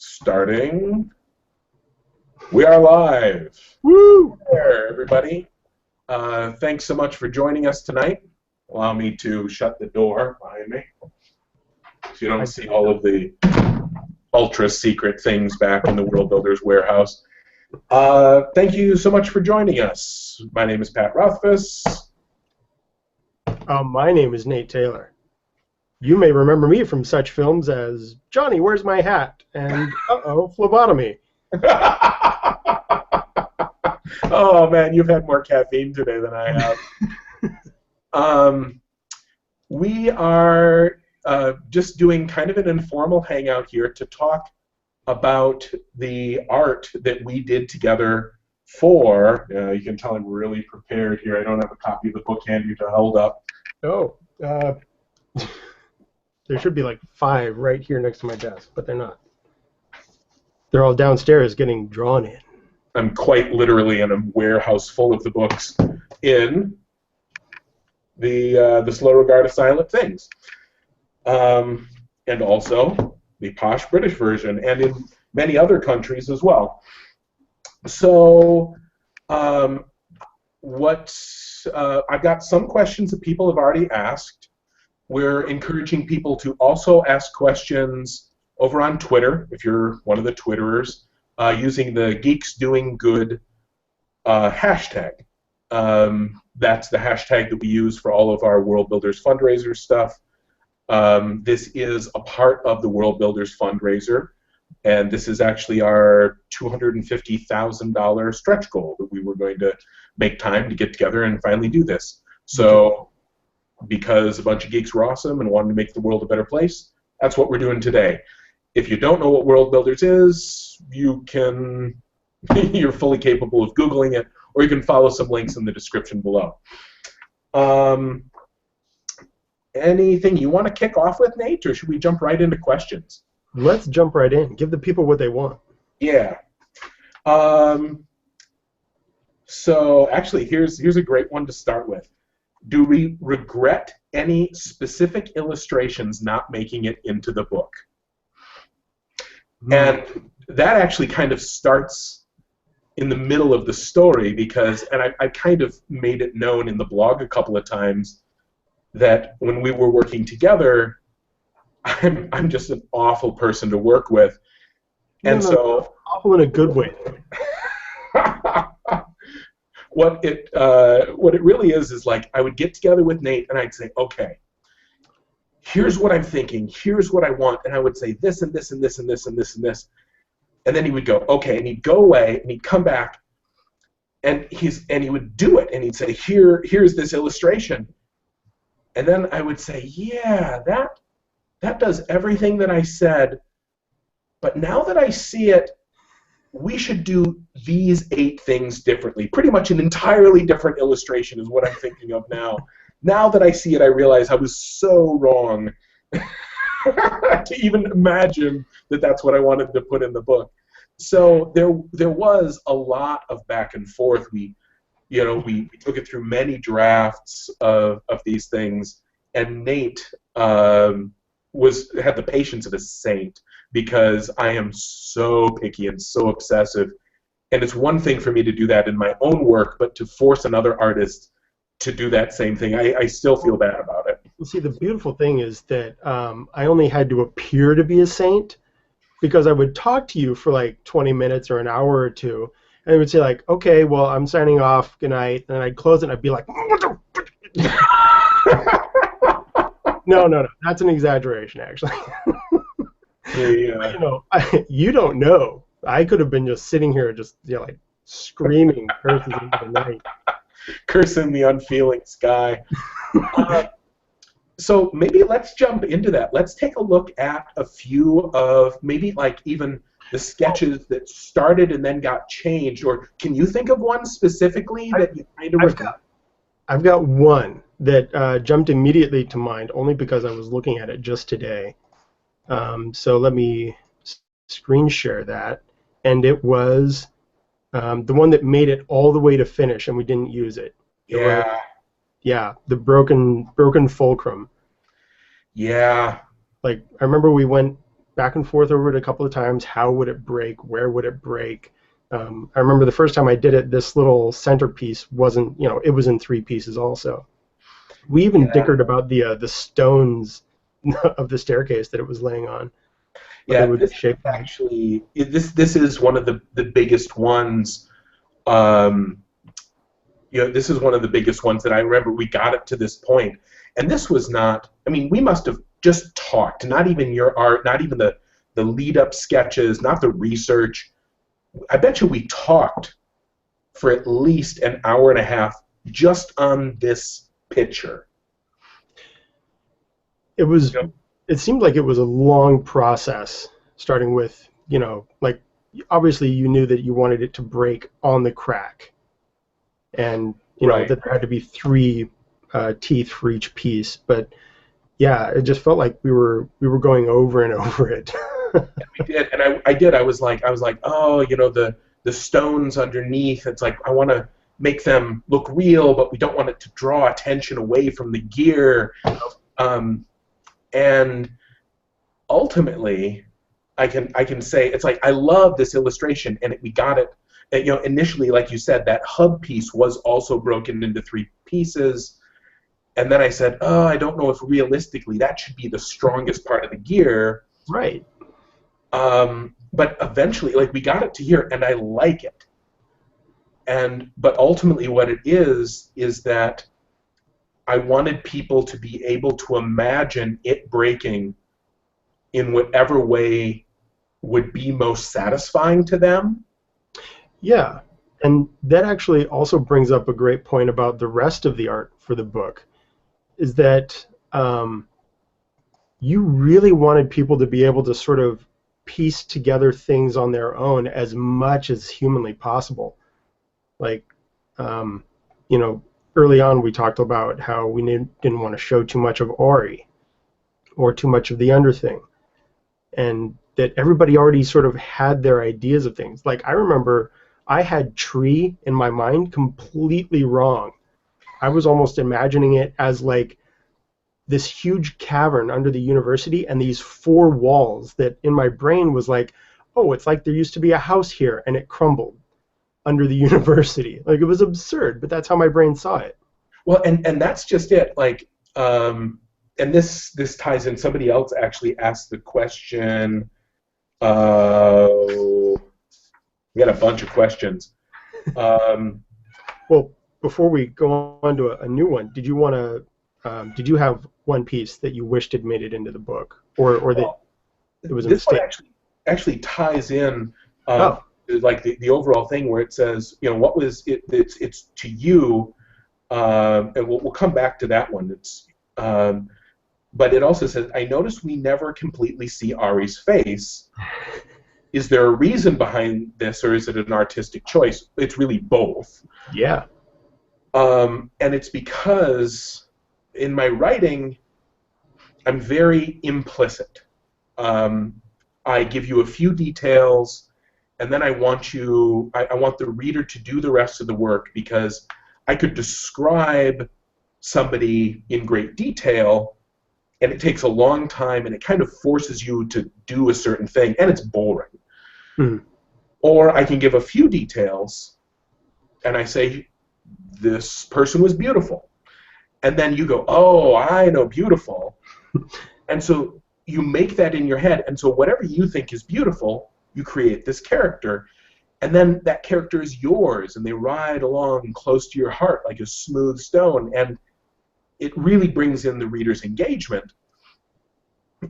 Starting. We are live. Woo! There, everybody. Thanks so much for joining us tonight. Allow me to shut the door behind me so you don't see all of the ultra-secret things back in the Worldbuilders warehouse. Thank you so much for joining us. My name is Pat Rothfuss. My name is Nate Taylor. You may remember me from such films as Johnny, Where's My Hat? And Uh-oh, Phlebotomy. Oh, man, you've had more caffeine today than I have. We are just doing kind of an informal hangout here to talk about the art that we did together for, you can tell I'm really prepared here. I don't have a copy of the book handy to hold up. Oh, there should be like 5 right here next to my desk, but they're not. They're all downstairs getting drawn in. I'm quite literally in a warehouse full of the books in the Slow Regard of Silent Things. And also the posh British version, and in many other countries as well. So I've got some questions that people have already asked. We're encouraging people to also ask questions over on Twitter, if you're one of the Twitterers, using the Geeks Doing Good hashtag. That's the hashtag that we use for all of our Worldbuilders fundraiser stuff. This is a part of the Worldbuilders fundraiser, and this is actually our $250,000 stretch goal that we were going to make time to get together and finally do this. So, because a bunch of geeks were awesome and wanted to make the world a better place, that's what we're doing today. If you don't know what Worldbuilders is, you're fully capable of Googling it, or you can follow some links in the description below. Anything you want to kick off with, Nate, or should we jump right into questions? Let's jump right in. Give the people what they want. Yeah. So actually, here's a great one to start with. Do we regret any specific illustrations not making it into the book? And that actually kind of starts in the middle of the story because, and I kind of made it known in the blog a couple of times, that when we were working together, I'm just an awful person to work with, and so awful in a good way. what it really is like I would get together with Nate and I'd say, okay, here's what I'm thinking, here's what I want, and I would say this and this and this and this and this and this, and then he would go, okay, and he'd go away and he'd come back, and he would do it, and he'd say, here's this illustration. And then I would say, yeah, that does everything that I said, but now that I see it, we should do these 8 things differently. Pretty much an entirely different illustration is what I'm thinking of now. Now that I see it, I realize I was so wrong to even imagine that that's what I wanted to put in the book. So there was a lot of back and forth. We took it through many drafts of these things, and Nate had the patience of a saint because I am so picky and so obsessive, and it's one thing for me to do that in my own work, but to force another artist to do that same thing, I still feel bad about it. Well, see, the beautiful thing is that I only had to appear to be a saint because I would talk to you for like 20 minutes or an hour or two, and I would say, like, okay, well, I'm signing off, good night, and then I'd close it, and I'd be like, no, that's an exaggeration, actually. You don't know. I could have been just sitting here just, like, screaming curses into the night. Cursing the unfeeling sky. So maybe let's jump into that. Let's take a look at a few of maybe like even the sketches that started and then got changed, or can you think of one specifically that you kind of regret? I've got one that jumped immediately to mind only because I was looking at it just today. So let me screen share that, and it was the one that made it all the way to finish and we didn't use it. Yeah, the broken fulcrum. Yeah. Like, I remember we went back and forth over it a couple of times. How would it break? Where would it break? I remember the first time I did it, this little centerpiece wasn't, it was in 3 pieces also. We even dickered about the stones of the staircase that it was laying on. Yeah, this is one of the biggest ones. This is one of the biggest ones that I remember. We got it to this point, and this was not. I mean, we must have just talked. Not even your art, not even the lead-up sketches, not the research. I bet you we talked for at least an hour and a half just on this picture. It was. It seemed like it was a long process, starting with, like, obviously you knew that you wanted it to break on the crack, and that there had to be 3 teeth for each piece. But yeah, it just felt like we were going over and over it. We did, and I did. I was like, oh, the stones underneath. It's like I want to make them look real, but we don't want it to draw attention away from the gear. And ultimately, I can say it's like I love this illustration, and we got it. Initially, like you said, that hub piece was also broken into 3 pieces, and then I said, oh, I don't know if realistically that should be the strongest part of the gear. Right. But eventually, like, we got it to here, and I like it. But ultimately, what it is that I wanted people to be able to imagine it breaking in whatever way would be most satisfying to them. Yeah, and that actually also brings up a great point about the rest of the art for the book, is that you really wanted people to be able to sort of piece together things on their own as much as humanly possible. Like, early on we talked about how we didn't want to show too much of Auri or too much of the Underthing, and that everybody already sort of had their ideas of things. Like, I remember I had tree in my mind completely wrong. I was almost imagining it as like this huge cavern under the university and these 4 walls that in my brain was like, oh, it's like there used to be a house here and it crumbled under the university. Like, it was absurd, but that's how my brain saw it. Well, and that's just it. Like, and this ties in. Somebody else actually asked the question. We got a bunch of questions. Well, before we go on to a new one, did you want to? Did you have one piece that you wished had made it into the book, or that it was a mistake? This one actually ties in. Like the overall thing where it says, what was it? It's to you, and we'll come back to that one. But it also says, I noticed we never completely see Auri's face. Is there a reason behind this, or is it an artistic choice? It's really both. Yeah. And it's because in my writing, I'm very implicit. I give you a few details, and then I want the reader to do the rest of the work, because I could describe somebody in great detail, and it takes a long time, and it kind of forces you to do a certain thing, and it's boring. Mm. Or I can give a few details, and I say, this person was beautiful. And then you go, oh, I know beautiful. And so you make that in your head, and so whatever you think is beautiful, you create this character, and then that character is yours, and they ride along close to your heart like a smooth stone, and it really brings in the reader's engagement.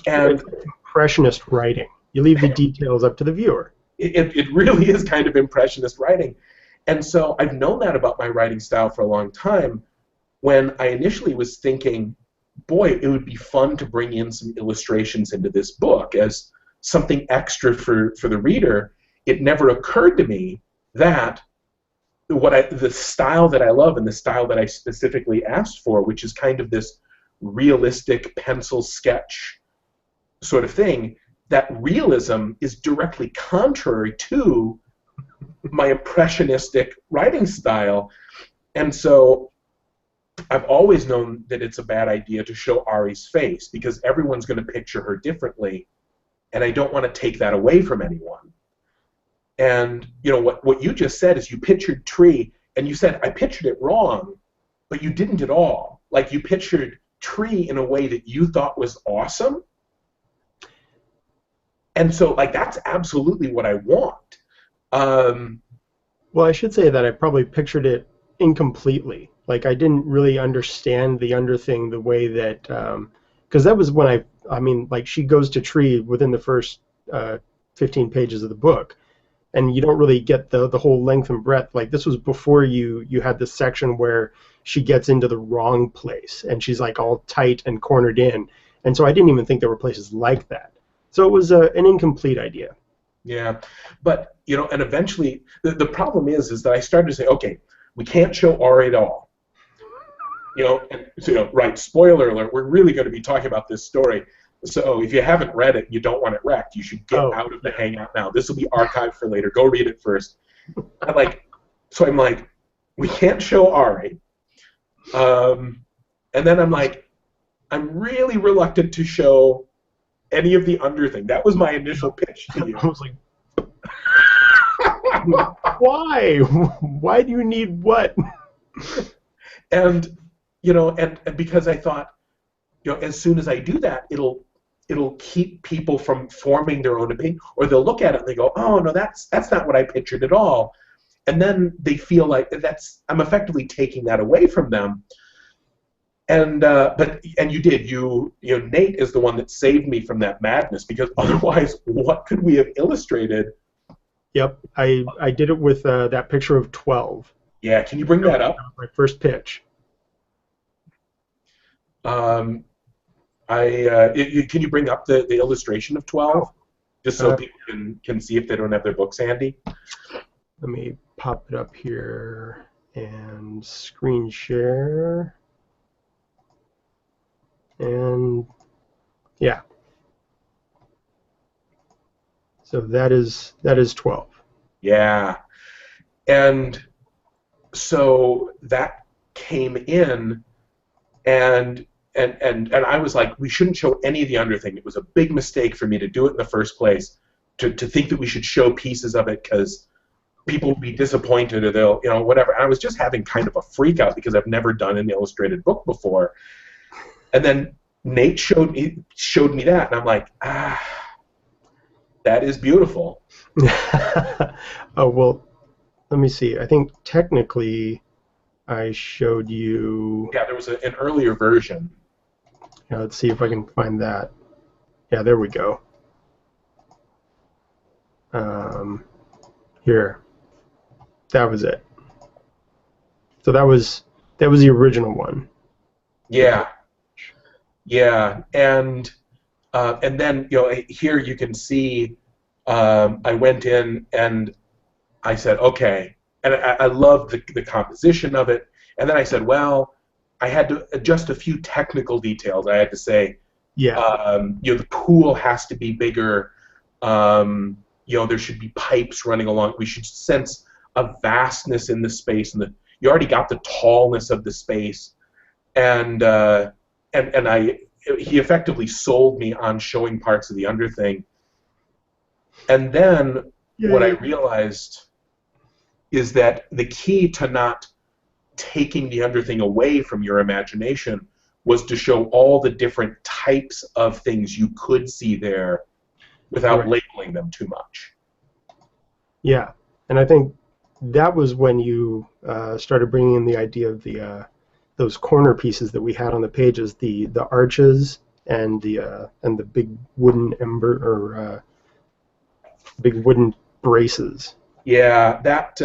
And it's Impressionist writing. You leave the details up to the viewer. It really is kind of Impressionist writing. And so I've known that about my writing style for a long time. When I initially was thinking, boy, it would be fun to bring in some illustrations into this book as something extra for the reader, it never occurred to me that the style that I love and the style that I specifically asked for, which is kind of this realistic pencil sketch sort of thing, that realism is directly contrary to my impressionistic writing style. And so I've always known that it's a bad idea to show Auri's face, because everyone's going to picture her differently. and I don't want to take that away from anyone. And you know what you just said is you pictured tree, and you said I pictured it wrong, but you didn't at all. Like you pictured tree in a way that you thought was awesome. And so like that's absolutely what I want. Well, I should say that I probably pictured it incompletely. Like I didn't really understand the underthing the way that, because that was when I mean, like she goes to tree within the first 15 pages of the book, and you don't really get the whole length and breadth. Like this was before you had this section where she gets into the wrong place, and she's like all tight and cornered in, and so I didn't even think there were places like that. So it was an incomplete idea. Yeah, but you know, and eventually the problem is that I started to say, okay, we can't show Auri at all. You know, and so, you know, right? Spoiler alert: we're really going to be talking about this story. So if you haven't read it, you don't want it wrecked. You should get out of the hangout now. This will be archived for later. Go read it first. I'm like, we can't show Auri. And then I'm like, I'm really reluctant to show any of the underthing. That was my initial pitch to you. I was like, why? Why do you need what? And you know, and because I thought, you know, as soon as I do that, it'll keep people from forming their own opinion, or they'll look at it and they go, oh no, that's not what I pictured at all, and then they feel like I'm effectively taking that away from them. And you know, Nate is the one that saved me from that madness, because otherwise, what could we have illustrated? Yep, I did it with that picture of 12. Yeah, can you bring that up? That was my first pitch. Can you bring up the illustration of 12, just so people can see if they don't have their books handy? Let me pop it up here and screen share. And yeah, so that is 12. Yeah, and so that came in, and I was like, we shouldn't show any of the underthing. It was a big mistake for me to do it in the first place, to think that we should show pieces of it because people will be disappointed, or they'll, you know, whatever. And I was just having kind of a freak out because I've never done an illustrated book before. And then Nate showed me that, and I'm like, that is beautiful. Oh, well, let me see. I think technically I showed you... Yeah, there was an earlier version. Yeah, let's see if I can find that. Yeah, there we go. Here. That was it. So that was the original one. Yeah. Yeah, and then, you know, here you can see I went in and I said, okay, and I loved the composition of it, and then I said, well, I had to adjust a few technical details. I had to say, yeah, you know, the pool has to be bigger. You know, there should be pipes running along. We should sense a vastness in the space, and you already got the tallness of the space, and he effectively sold me on showing parts of the underthing. And then what I realized is that the key to not taking the underthing away from your imagination was to show all the different types of things you could see there without labeling them too much. Yeah, and I think that was when you started bringing in the idea of the those corner pieces that we had on the pages, the arches and the big wooden big wooden braces. Yeah, that's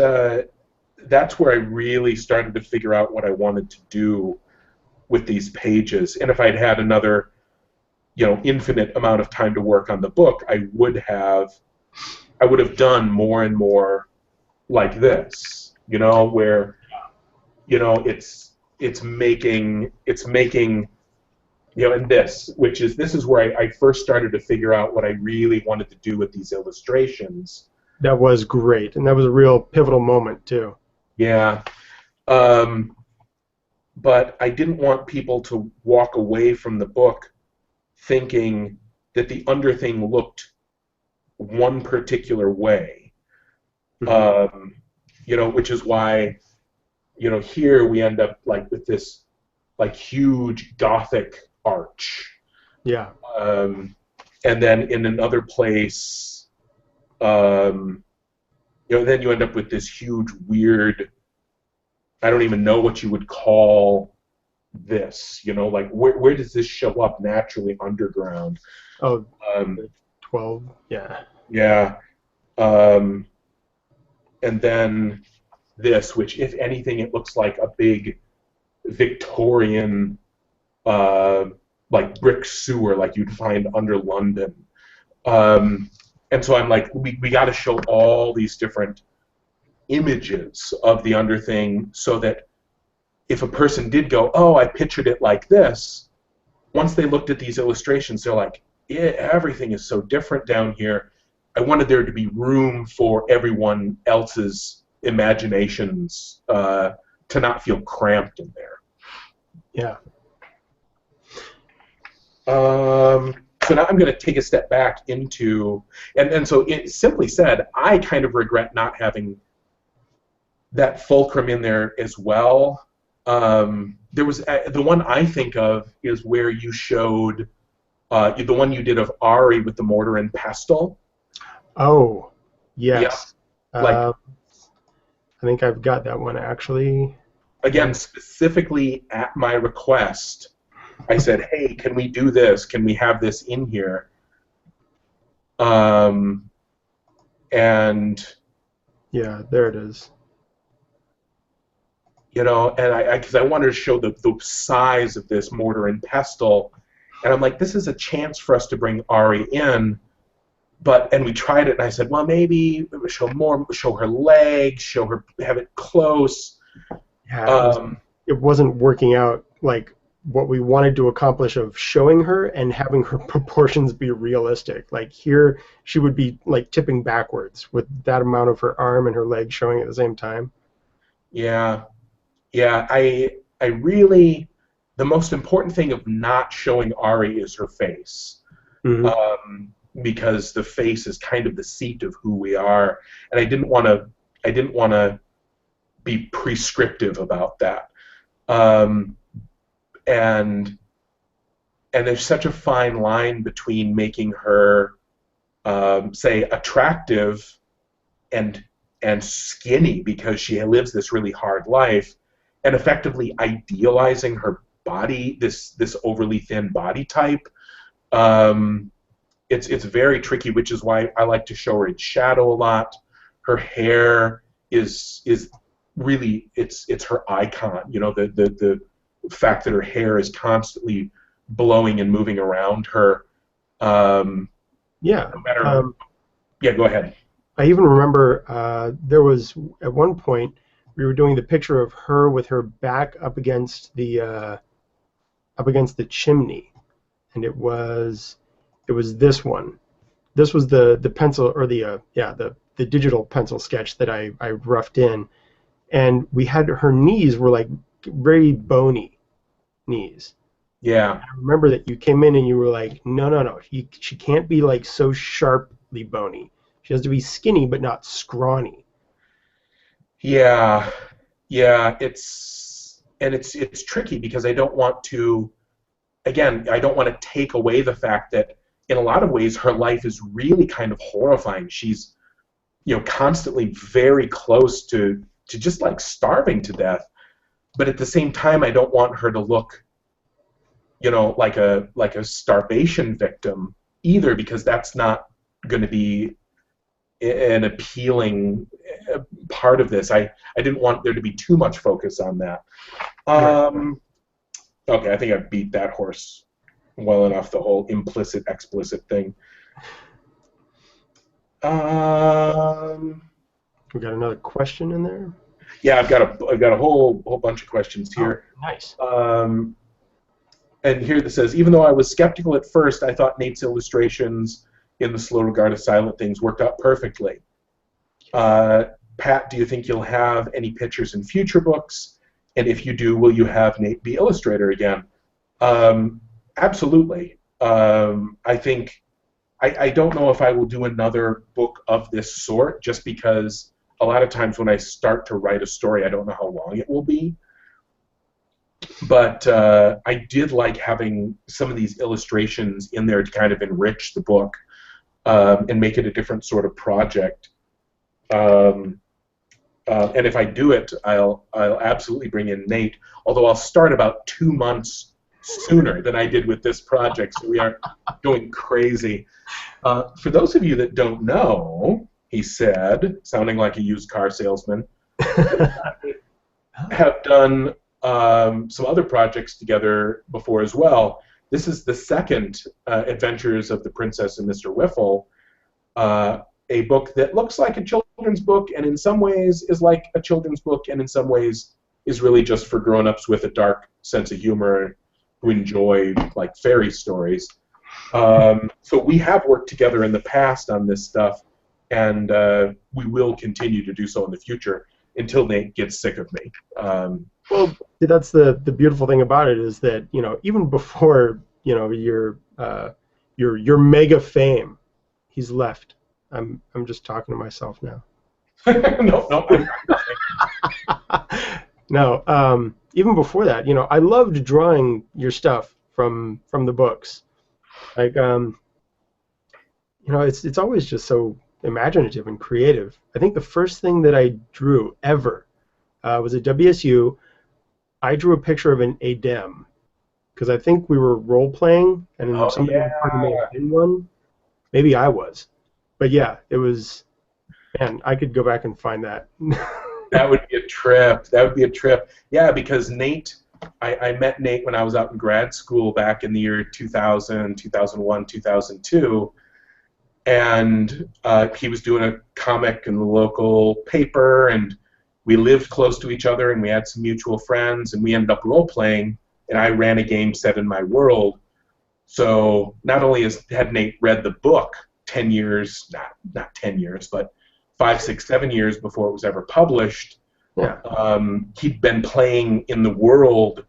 where I really started to figure out what I wanted to do with these pages. And if I'd had another, you know, infinite amount of time to work on the book, I would have done more and more like this, you know, where, you know, it's making, you know, and this is where I first started to figure out what I really wanted to do with these illustrations. That was great, and that was a real pivotal moment too. Yeah, but I didn't want people to walk away from the book thinking that the underthing looked one particular way. Mhm. You know, which is why, you know, here we end up like with this like huge Gothic arch. Yeah. Um, and then in another place, um, you know, then you end up with this huge, weird, I don't even know what you would call this, you know, like where does this show up naturally underground? Oh, Um, the 12. Yeah. yeah. Um, and then this, which, if anything, it looks like a big Victorian, uh, like brick sewer, like you'd find under London. And so I'm like, we got to show all these different images of the Underthing so that if a person did go, oh, I pictured it like this, once they looked at these illustrations, they're like, yeah, everything is so different down here. I wanted there to be room for everyone else's imaginations to not feel cramped in there. Yeah. So now I'm going to take a step back into, and so it simply said, I kind of regret not having that fulcrum in there as well. There was the one I think of is where you showed the one you did of Auri with the mortar and pestle. Oh, Yeah, yes. like I think I've got that one actually. again, specifically at my request, I said, "Hey, can we do this? Can we have this in here?" Um, and Yeah, there it is. you know, and because I wanted to show the size of this mortar and pestle, and I'm like, this is a chance for us to bring Ari in, and we tried it, and I said, well, maybe show more, show her legs, show her, have it close. Yeah, it wasn't working out like what we wanted to accomplish of showing her and having her proportions be realistic. Like here, she would be like tipping backwards with that amount of her arm and her leg showing at the same time. Yeah, yeah, I really, the most important thing of not showing Ari is her face. Hmm. Because the face is kind of the seat of who we are, and I didn't want to be prescriptive about that. Um, and and there's such a fine line between making her say attractive and skinny because she lives this really hard life, and effectively idealizing her body, this overly thin body type. Um, it's very tricky, which is why I like to show her in shadow a lot. Her hair is really it's her icon. You know, the fact that her hair is constantly blowing and moving around her. Yeah. No matter. Yeah, go ahead. I even remember there was at one point we were doing the picture of her with her back up against the chimney, and it was this one. This was the pencil or the digital pencil sketch that I roughed in, and we had her knees were like very bony knees. Yeah, I remember that you came in and you were like, no, no, no, she can't be like so sharply bony. She has to be skinny but not scrawny. yeah, yeah. It's tricky because I don't want to. Again, I don't want to take away the fact that in a lot of ways her life is really kind of horrifying. She's, you know, constantly very close to just like starving to death. But at the same time, I don't want her to look, you know, like a starvation victim either, because that's not going to be an appealing part of this. I didn't want there to be too much focus on that. Right. Okay, I think I beat that horse well enough, the whole implicit explicit thing. We got another question in there. Yeah, I've got a whole bunch of questions Oh, here. nice. And here it says, even though I was skeptical at first, I thought Nate's illustrations in The Slow Regard of Silent Things worked out perfectly. Pat, do you think you'll have any pictures in future books? And if you do, will you have Nate be illustrator again? Absolutely. I think I don't know if I will do another book of this sort, just because a lot of times when I start to write a story, I don't know how long it will be. But I did like having some of these illustrations in there to kind of enrich the book and make it a different sort of project. And if I do it, I'll absolutely bring in Nate, although I'll start about 2 months sooner than I did with this project, so we are going crazy. For those of you that don't know, he said, sounding like a used car salesman, have done some other projects together before as well. This is the second Adventures of the Princess and Mr. Whiffle, a book that looks like a children's book and in some ways is like a children's book and in some ways is really just for grown-ups with a dark sense of humor who enjoy like fairy stories. So we have worked together in the past on this stuff, and we will continue to do so in the future until Nate gets sick of me. Well, that's the beautiful thing about it, is that, you know, even before, you know, your mega fame, he's left. I'm just talking to myself now. No. No, even before that, you know, I loved drawing your stuff from the books. Like, you know, it's always just so imaginative and creative. I think the first thing that I drew ever was at WSU. I drew a picture of an ADEM because I think we were role playing, and somebody may have been one. Maybe I was, but yeah, it was. Man, I could go back and find that. That would be a trip. That would be a trip. Yeah, because Nate, I met Nate when I was out in grad school back in the year 2000, 2001, 2002, and he was doing a comic in the local paper, and we lived close to each other, and we had some mutual friends, and we ended up role-playing, and I ran a game set in my world. So not only had Nate read the book 10 years, not 10 years, but 5, 6, 7 years before it was ever published, Yeah. He'd been playing in the world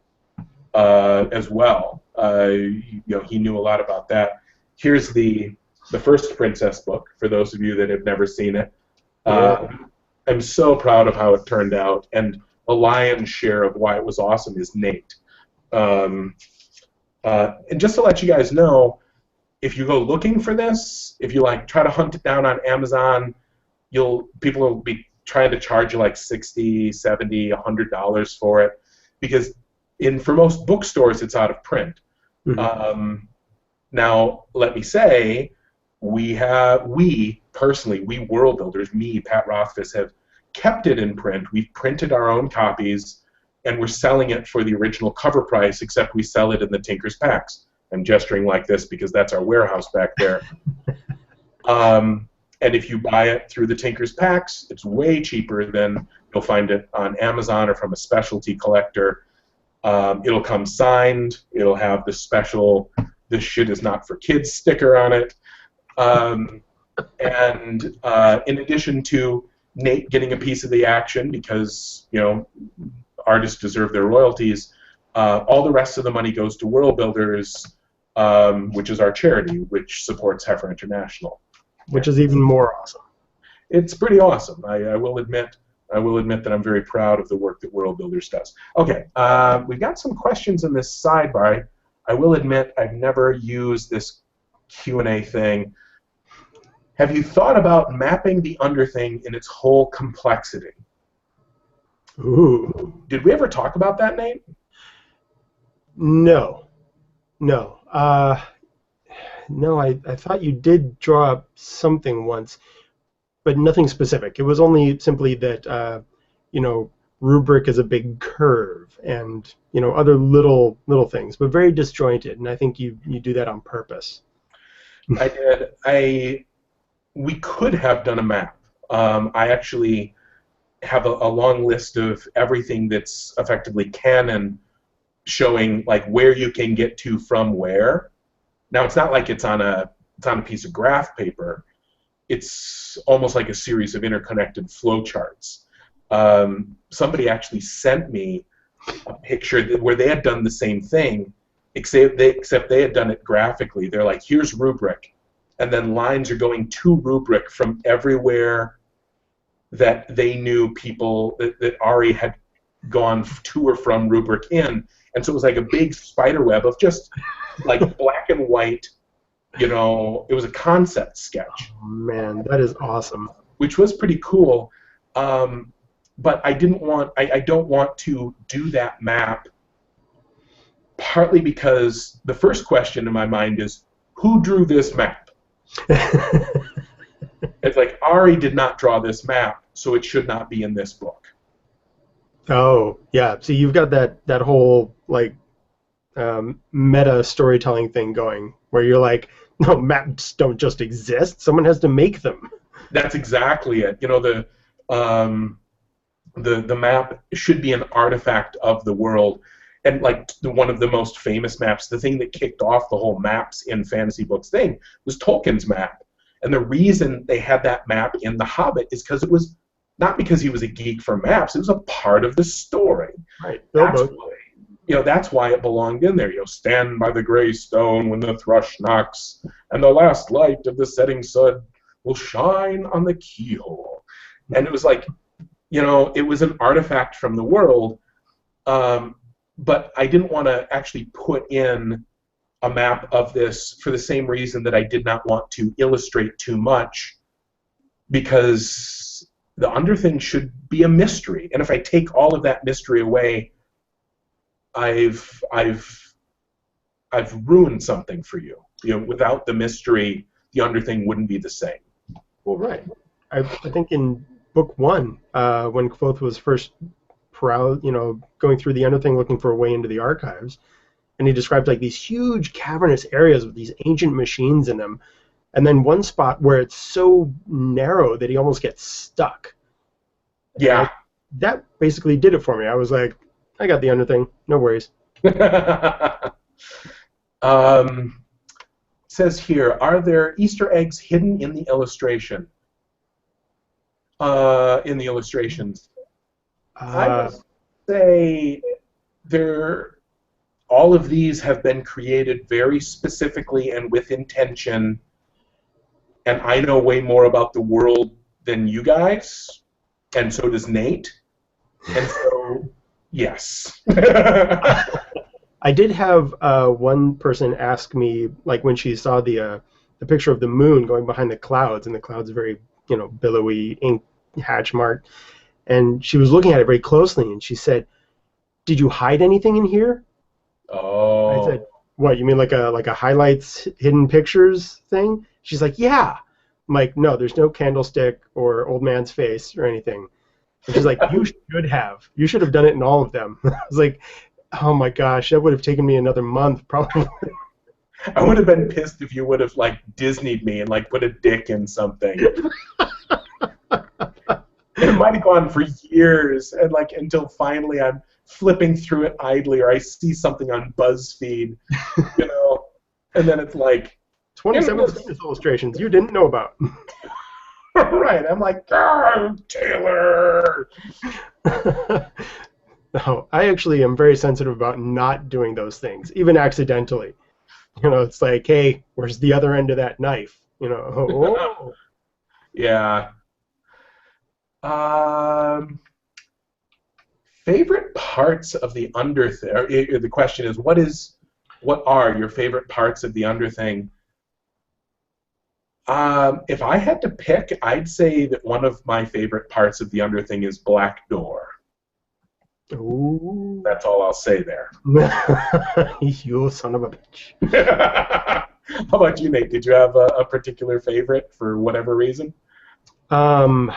as well. You know, he knew a lot about that. Here's the first Princess book, for those of you that have never seen it. I'm so proud of how it turned out, and the lion's share of why it was awesome is Nate. And just to let you guys know, if you go looking for this, if you like try to hunt it down on Amazon, people will be trying to charge you like $60, $70, $100 for it, because for most bookstores it's out of print. Mm-hmm. Now, let me say, we personally, Worldbuilders, me, Pat Rothfuss, have kept it in print. We've printed our own copies, and we're selling it for the original cover price, except we sell it in the Tinker's packs. I'm gesturing like this because that's our warehouse back there. And if you buy it through the Tinker's packs, it's way cheaper than you'll find it on Amazon or from a specialty collector. It'll come signed. It'll have the special "This shit is not for kids" sticker on it. And in addition to Nate getting a piece of the action, because, you know, artists deserve their royalties, all the rest of the money goes to Worldbuilders, which is our charity, which supports Heifer International. Which is even more awesome. It's pretty awesome. I will admit that I'm very proud of the work that Worldbuilders does. Okay, we've got some questions in this sidebar. I will admit I've never used this Q&A thing. Have you thought about mapping the Underthing in its whole complexity? Ooh. Did we ever talk about that, Nate? No. No, I thought you did draw up something once, but nothing specific. It was only simply that, you know, rubric is a big curve, and, you know, other little things, but very disjointed, and I think you do that on purpose. I did. We could have done a map. I actually have a long list of everything that's effectively canon, showing like where you can get to from where. Now, it's not like it's on a piece of graph paper. It's almost like a series of interconnected flowcharts. Somebody actually sent me a picture where they had done the same thing, except they had done it graphically. They're like, here's rubric, and then lines are going to rubric from everywhere that they knew people that Auri had gone to or from rubric in. And so it was like a big spider web of just like black and white, it was a concept sketch. Oh, man, that is awesome. Which was pretty cool. But I don't want to do that map, partly because the first question in my mind is, who drew this map? It's like, Auri did not draw this map, so it should not be in this book. Oh, yeah. So you've got that whole, like, meta storytelling thing going, where you're like, no, maps don't just exist. Someone has to make them. That's exactly it. The map should be an artifact of the world. And like one of the most famous maps, the thing that kicked off the whole maps in fantasy books thing was Tolkien's map. And the reason they had that map in The Hobbit is because it was not because he was a geek for maps, it was a part of the story. Right. That's why it belonged in there. Stand by the gray stone when the thrush knocks, and the last light of the setting sun will shine on the keyhole. And it was like, it was an artifact from the world, but I didn't want to actually put in a map of this for the same reason that I did not want to illustrate too much, because the Underthing should be a mystery. And if I take all of that mystery away, I've ruined something for you. Without the mystery, the Underthing wouldn't be the same. Well, right. I think in book 1, when Kvothe was first going through the Underthing looking for a way into the archives, and he described like these huge cavernous areas with these ancient machines in them, and then one spot where it's so narrow that he almost gets stuck. Yeah. That basically did it for me. I was like, I got the Underthing, no worries. Says here, are there Easter eggs hidden in the illustration? In the illustrations, I would say all of these have been created very specifically and with intention, and I know way more about the world than you guys, and so does Nate, and so yes. I did have one person ask me, like when she saw the picture of the moon going behind the clouds, and the clouds are very, billowy, ink hatch marked, and she was looking at it very closely, and she said, "Did you hide anything in here?" Oh. I said, "What, you mean like a highlights, hidden pictures thing?" She's like, "Yeah." I'm like, "No, there's no candlestick or old man's face or anything." And she's like, "You should have. You should have done it in all of them." I was like, oh my gosh, that would have taken me another month probably. I would have been pissed if you would have like Disney'd me and like put a dick in something. It might have gone for years, and like until finally I'm flipping through it idly, or I see something on BuzzFeed, and then it's like 27 famous illustrations you didn't know about. Right, I'm like, Taylor. No, I actually am very sensitive about not doing those things, even accidentally. It's like, hey, where's the other end of that knife? Oh. Yeah. Favorite parts of the Underthing? The question is, what are your favorite parts of the Underthing? If I had to pick, I'd say that one of my favorite parts of the Underthing is Black Door. Ooh. That's all I'll say there. You son of a bitch. How about you, Nate? Did you have a particular favorite for whatever reason? I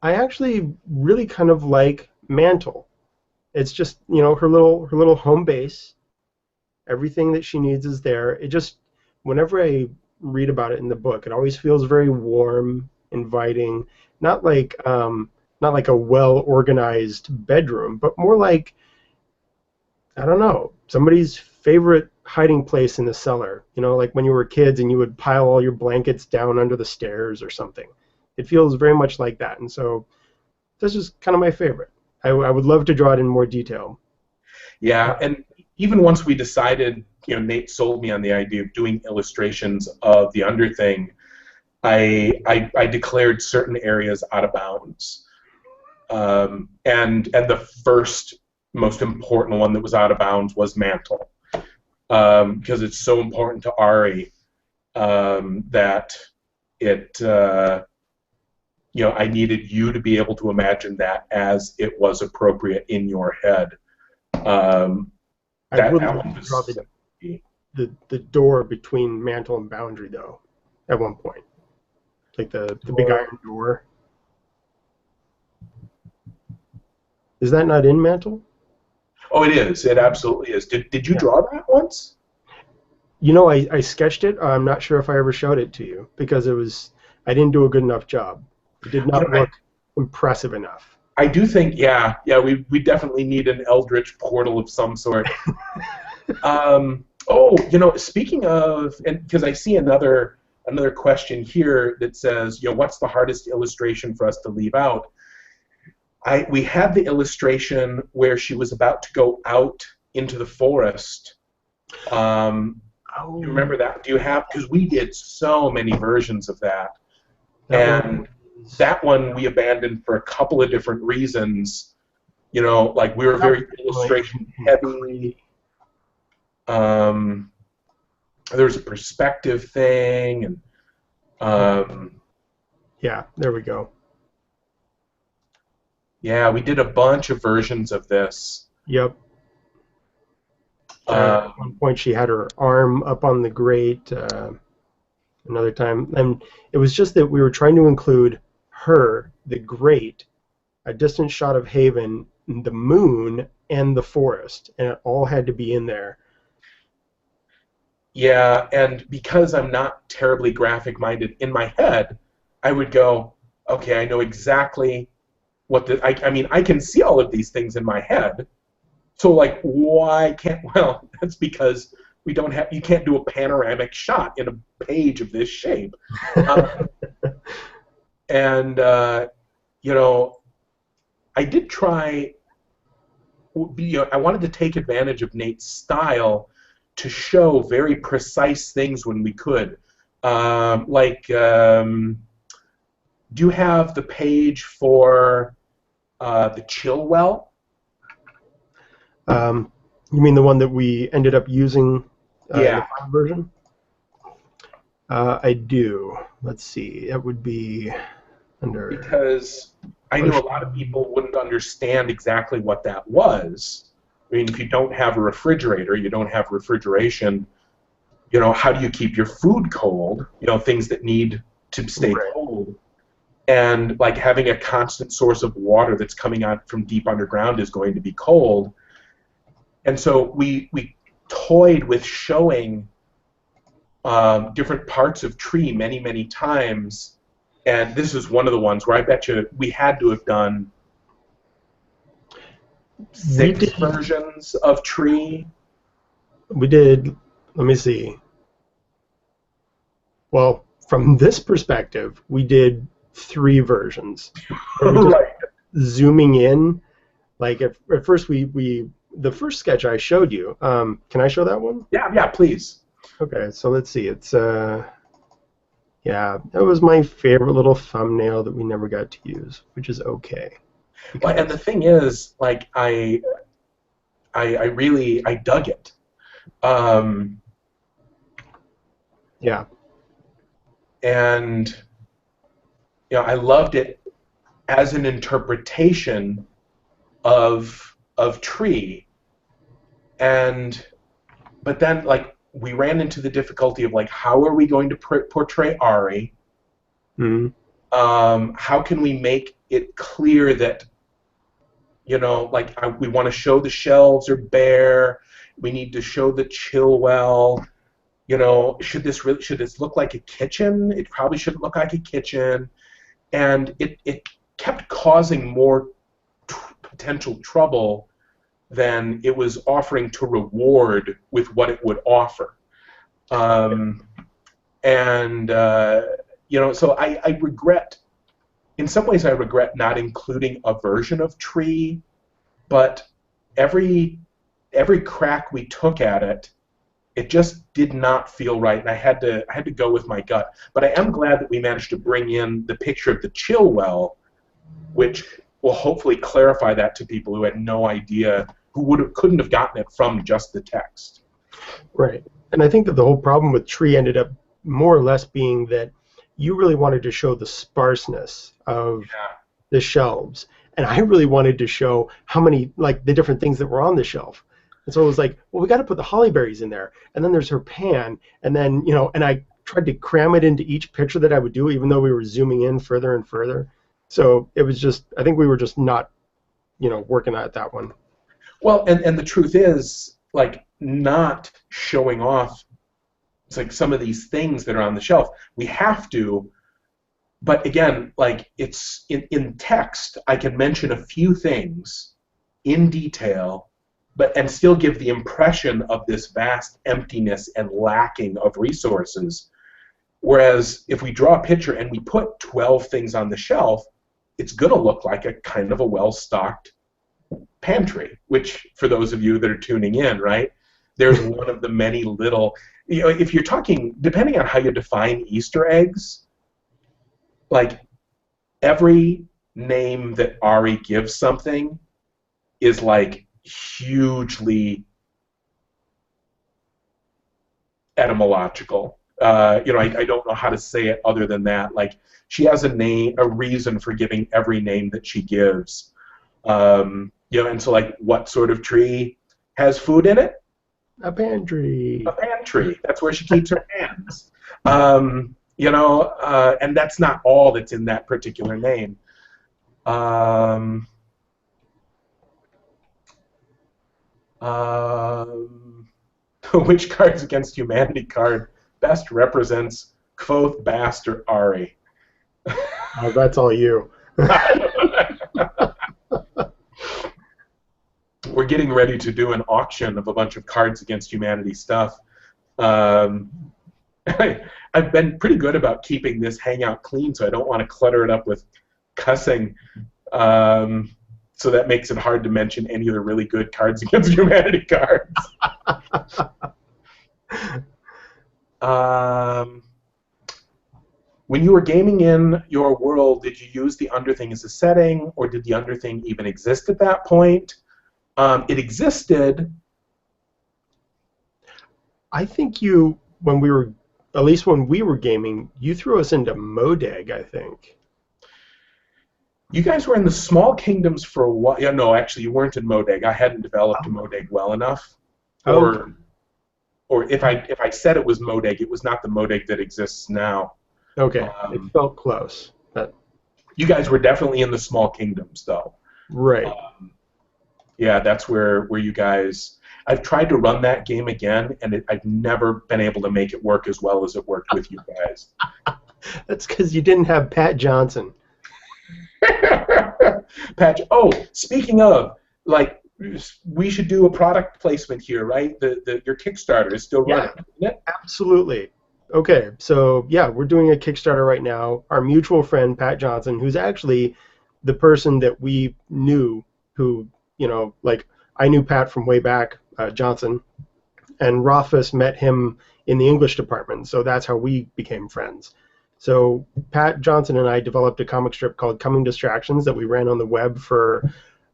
actually really kind of like Mantle. It's just, her little home base. Everything that she needs is there. It just, whenever I read about it in the book, it always feels very warm, inviting. Not like a well-organized bedroom, but more like, I don't know, somebody's favorite hiding place in the cellar. Like when you were kids and you would pile all your blankets down under the stairs or something. It feels very much like that, and so this is kind of my favorite. I would love to draw it in more detail. Yeah, and even once we decided, Nate sold me on the idea of doing illustrations of the Underthing, I declared certain areas out of bounds. And the first most important one that was out of bounds was Mantle, because it's so important to Auri that it, I needed you to be able to imagine that as it was appropriate in your head. I would like to draw the door between Mantle and Boundary, though, at one point. Like the big iron door. Is that not in Mantle? Oh, it is. It absolutely is. Did you draw that once? I sketched it. I'm not sure if I ever showed it to you because I didn't do a good enough job. It did not look impressive enough. I do think, we definitely need an Eldritch portal of some sort. Speaking of, and because I see another question here that says, what's the hardest illustration for us to leave out? We had the illustration where she was about to go out into the forest. You remember that? Do you have? Because we did so many versions of that. That one we abandoned for a couple of different reasons. We were very illustration heavy. There was a perspective thing, and there we go. Yeah, we did a bunch of versions of this. Yep. At one point, she had her arm up on the grate. Another time, and it was just that we were trying to include her, the grate, a distant shot of Haven, the moon, and the forest, and it all had to be in there. Yeah, and because I'm not terribly graphic-minded, in my head, I would go, okay, I know exactly what I can see all of these things in my head. So, why can't? Well, that's because you can't do a panoramic shot in a page of this shape. I did try. I wanted to take advantage of Nate's style to show very precise things when we could. Do you have the page for the chill well? You mean the one that we ended up using in the final version? I do. Let's see. It would be under... Because I know a lot of people wouldn't understand exactly what that was. I mean, if you don't have a refrigerator, you don't have refrigeration, how do you keep your food cold? Things that need to stay cold. And, having a constant source of water that's coming out from deep underground is going to be cold. And so we toyed with showing different parts of tree many, many times. And this is one of the ones where I bet you we had to have done 6 versions of tree. We did, let me see. Well, from this perspective, we did 3 versions. Right. Zooming in, at first the first sketch I showed you. Can I show that one? Yeah, please. Okay, so let's see. It's that was my favorite little thumbnail that we never got to use, which is okay. Well, and the thing is, I really dug it. Yeah. And I loved it as an interpretation of tree. But then we ran into the difficulty of how are we going to portray Auri? Mm-hmm. How can we make it clear that we want to show the shelves are bare, we need to show the chill well. Should this look like a kitchen? It probably shouldn't look like a kitchen. And it kept causing more potential trouble than it was offering to reward with what it would offer. So I regret, in some ways I regret not including a version of tree, but every crack we took at it, It just did not feel right, and I had to go with my gut. But I am glad that we managed to bring in the picture of the chill well, which will hopefully clarify that to people who had no idea, couldn't have gotten it from just the text. Right. And I think that the whole problem with tree ended up more or less being that you really wanted to show the sparseness of the shelves, and I really wanted to show how many, like, the different things that were on the shelf. And so it was like, well, we got to put the holly berries in there, and then there's her pan, and then, you know, and I tried to cram it into each picture that I would do, even though we were zooming in further and further. So it was just, I think we were just not, you know, working at that one. Well, and the truth is, like, not showing off, it's like some of these things that are on the shelf. We have to, but again, like, it's in text, I can mention a few things in detail, and still give the impression of this vast emptiness and lacking of resources. Whereas if we draw a picture and we put 12 things on the shelf, it's going to look like a kind of a well-stocked pantry, which, for those of you that are tuning in, right, there's one of the many little, you know, if you're talking, depending on how you define Easter eggs, like, every name that Auri gives something is, like, hugely etymological. You know, I don't know how to say it other than that. Like, she has a reason for giving every name that she gives. You know, and so, like, what sort of tree has food in it? A pantry. A pantry. That's where she keeps her pans. You know, and that's not all that's in that particular name. Which Cards Against Humanity card best represents Kvothe, Bast, or Auri? Oh, that's all you. We're getting ready to do an auction of a bunch of Cards Against Humanity stuff. I've been pretty good about keeping this hangout clean, so I don't want to clutter it up with cussing. So that makes it hard to mention any of the really good Cards Against Humanity cards. When you were gaming in your world, did you use the Underthing as a setting, or did the Underthing even exist at that point? It existed. I think you, when we were, at least when we were gaming, you threw us into Modeg, I think. You guys were in the Small Kingdoms for a while. Yeah, no, actually, you weren't in Modeg. I hadn't developed Modeg well enough. Or if I said it was Modeg, it was not the Modeg that exists now. Okay, it felt close. But you guys were definitely in the Small Kingdoms, though. Right. Yeah, that's where you guys... I've tried to run that game again, and I've never been able to make it work as well as it worked with you guys. That's because you didn't have Pat Johnson. Patch. Oh, speaking of, like, we should do a product placement here, right? Your Kickstarter is still running, isn't it? Absolutely. Okay, so yeah, we're doing a Kickstarter right now. Our mutual friend Pat Johnson, who's actually the person that we knew, who, you know, like, I knew Pat from way back, Johnson, and Rothfuss met him in the English department, so that's how we became friends. So Pat Johnson and I developed a comic strip called Coming Distractions that we ran on the web for,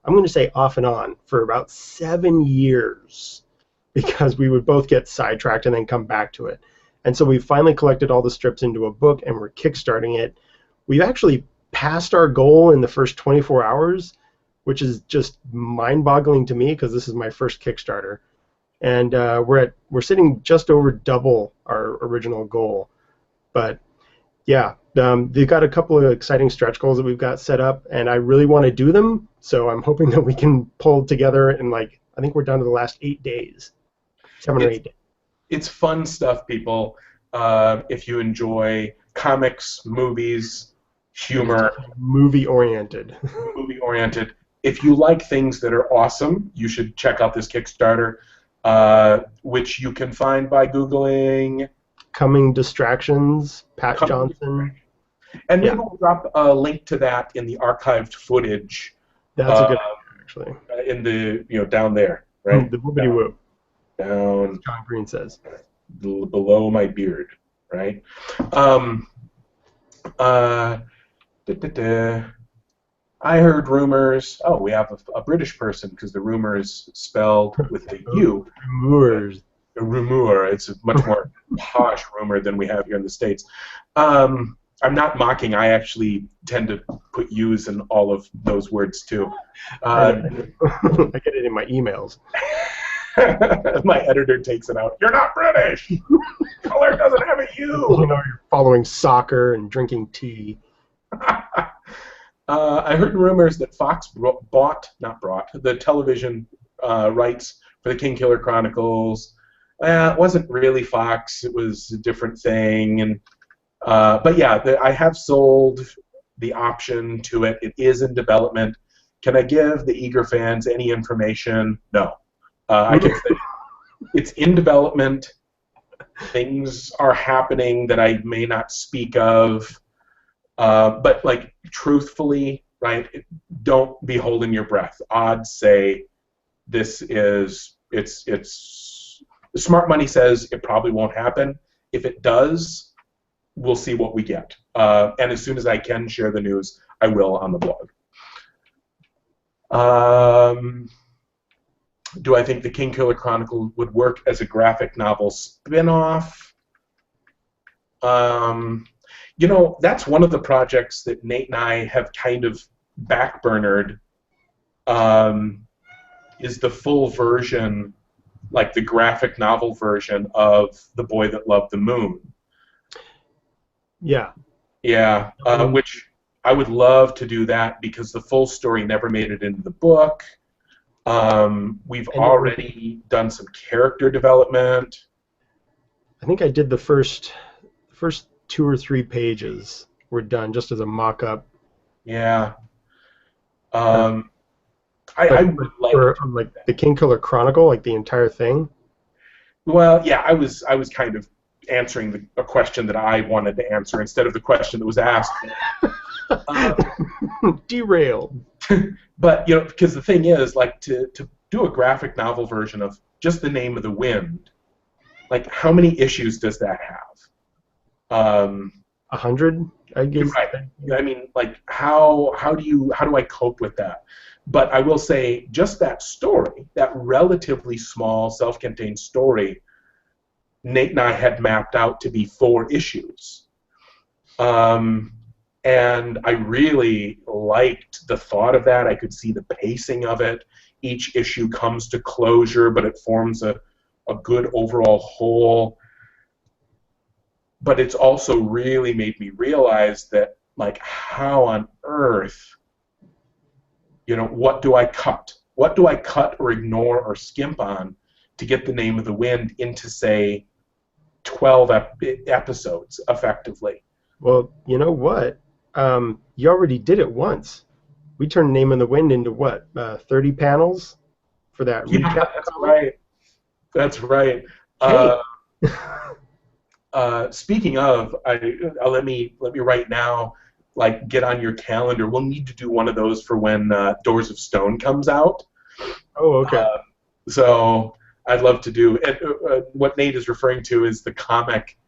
I'm going to say off and on, for about 7 years, because we would both get sidetracked and then come back to it. And so we finally collected all the strips into a book, and we're kickstarting it. We've actually passed our goal in the first 24 hours, which is just mind-boggling to me because this is my first Kickstarter. And we're sitting just over double our original goal. But yeah, they've got a couple of exciting stretch goals that we've got set up, and I really want to do them, so I'm hoping that we can pull together in, like, I think we're down to the last 8 days. 7 or 8 days. It's fun stuff, people. If you enjoy comics, movies, humor. Movie-oriented. Movie-oriented. If you like things that are awesome, you should check out this Kickstarter, which you can find by Googling... Coming Distractions, Pat Johnson. And maybe we'll drop a link to that in the archived footage. That's a good idea, actually. In the, down there, right? The whoopity-whoop. down John Green says. below my beard, right? Um, uh, da, da, da. I heard rumors. Oh, we have a British person because the rumor is spelled with a U. Moors. A rumor. It's a much more posh rumor than we have here in the States. I'm not mocking. I actually tend to put U's in all of those words too. I get it in my emails. My editor takes it out. You're not British. Color doesn't have a U. You know, you're following soccer and drinking tea. I heard rumors that Fox not brought, the television rights for the Kingkiller Chronicles. It wasn't really Fox. It was a different thing. And but yeah, I have sold the option to it. It is in development. Can I give the eager fans any information? No. I can say it's in development. Things are happening that I may not speak of. But like truthfully, right? Don't be holding your breath. Odds say it's smart money says it probably won't happen. If it does, we'll see what we get. And as soon as I can share the news, I will on the blog. Do I think the Kingkiller Chronicle would work as a graphic novel spin-off? You know, that's one of the projects that Nate and I have kind of backburnered, is the full version, like the graphic novel version of The Boy That Loved the Moon. Yeah. Yeah, which I would love to do that because the full story never made it into the book. We've already done some character development. I think I did the first 2 or 3 pages were done just as a mock-up. Yeah. I would like for, like the Kingkiller Chronicle, like the entire thing. Well, yeah, I was kind of answering a question that I wanted to answer instead of the question that was asked. Derailed. But you know, because the thing is, like, to do a graphic novel version of just The Name of the Wind, like, how many issues does that have? 100, I guess. Right. I mean, like, how do I cope with that? But I will say, just that story, that relatively small, self-contained story, Nate and I had mapped out to be 4 issues. And I really liked the thought of that. I could see the pacing of it. Each issue comes to closure, but it forms a good overall whole. But it's also really made me realize that, like, how on earth, you know, what do I cut? What do I cut or ignore or skimp on to get The Name of the Wind into, say, 12 episodes, effectively? Well, you know what? You already did it once. We turned Name of the Wind into what? 30 panels for that recap? Yeah, that's right. That's right. Hey. Speaking of, let me right now, like, get on your calendar. We'll need to do one of those for when Doors of Stone comes out. Oh, okay. So I'd love to do it. What Nate is referring to is the comic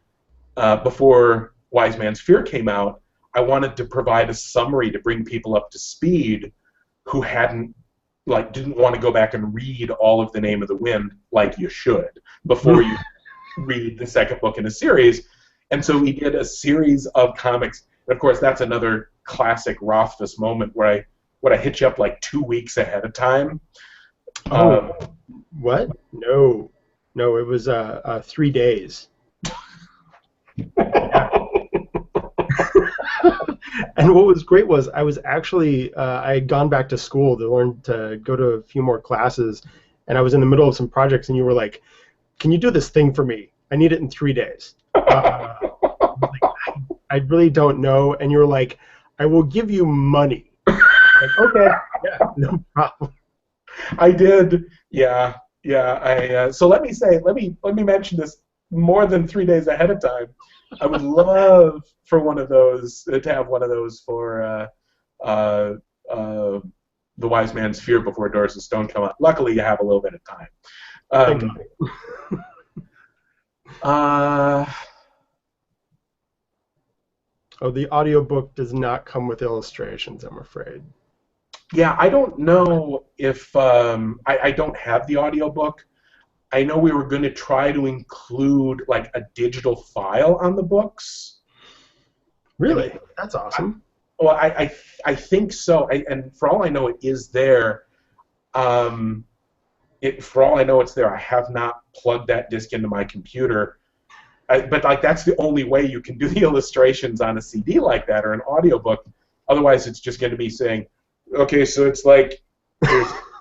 before Wise Man's Fear came out. I wanted to provide a summary to bring people up to speed who didn't want to go back and read all of The Name of the Wind like you should before you read the second book in a series. And so we did a series of comics. And of course, that's another classic Rothfuss moment where I hit you up like 2 weeks ahead of time. What? No, it was 3 days. And what was great was I was actually I had gone back to school to go to a few more classes, and I was in the middle of some projects, and you were like, "Can you do this thing for me? I need it in 3 days." I really don't know, and you were like, "I will give you money." Like, okay, yeah, no problem. I did, yeah. So let me mention this more than 3 days ahead of time. I would love for one of those to have one of those for The Wise Man's Fear before Doors of Stone come out. Luckily, you have a little bit of time. Thank Um, God. uh, Oh, the audiobook does not come with illustrations, I'm afraid. yeah, I don't know if I don't have the audiobook. I know we were going to try to include like a digital file on the books. I mean, Really? That's awesome. well, I think so. And for all I know, it is there. Um, for all I know, it's there. I have not plugged that disc into my computer. But like that's the only way you can do the illustrations on a CD like that or an audiobook. Otherwise, it's just going to be saying, okay, so it's like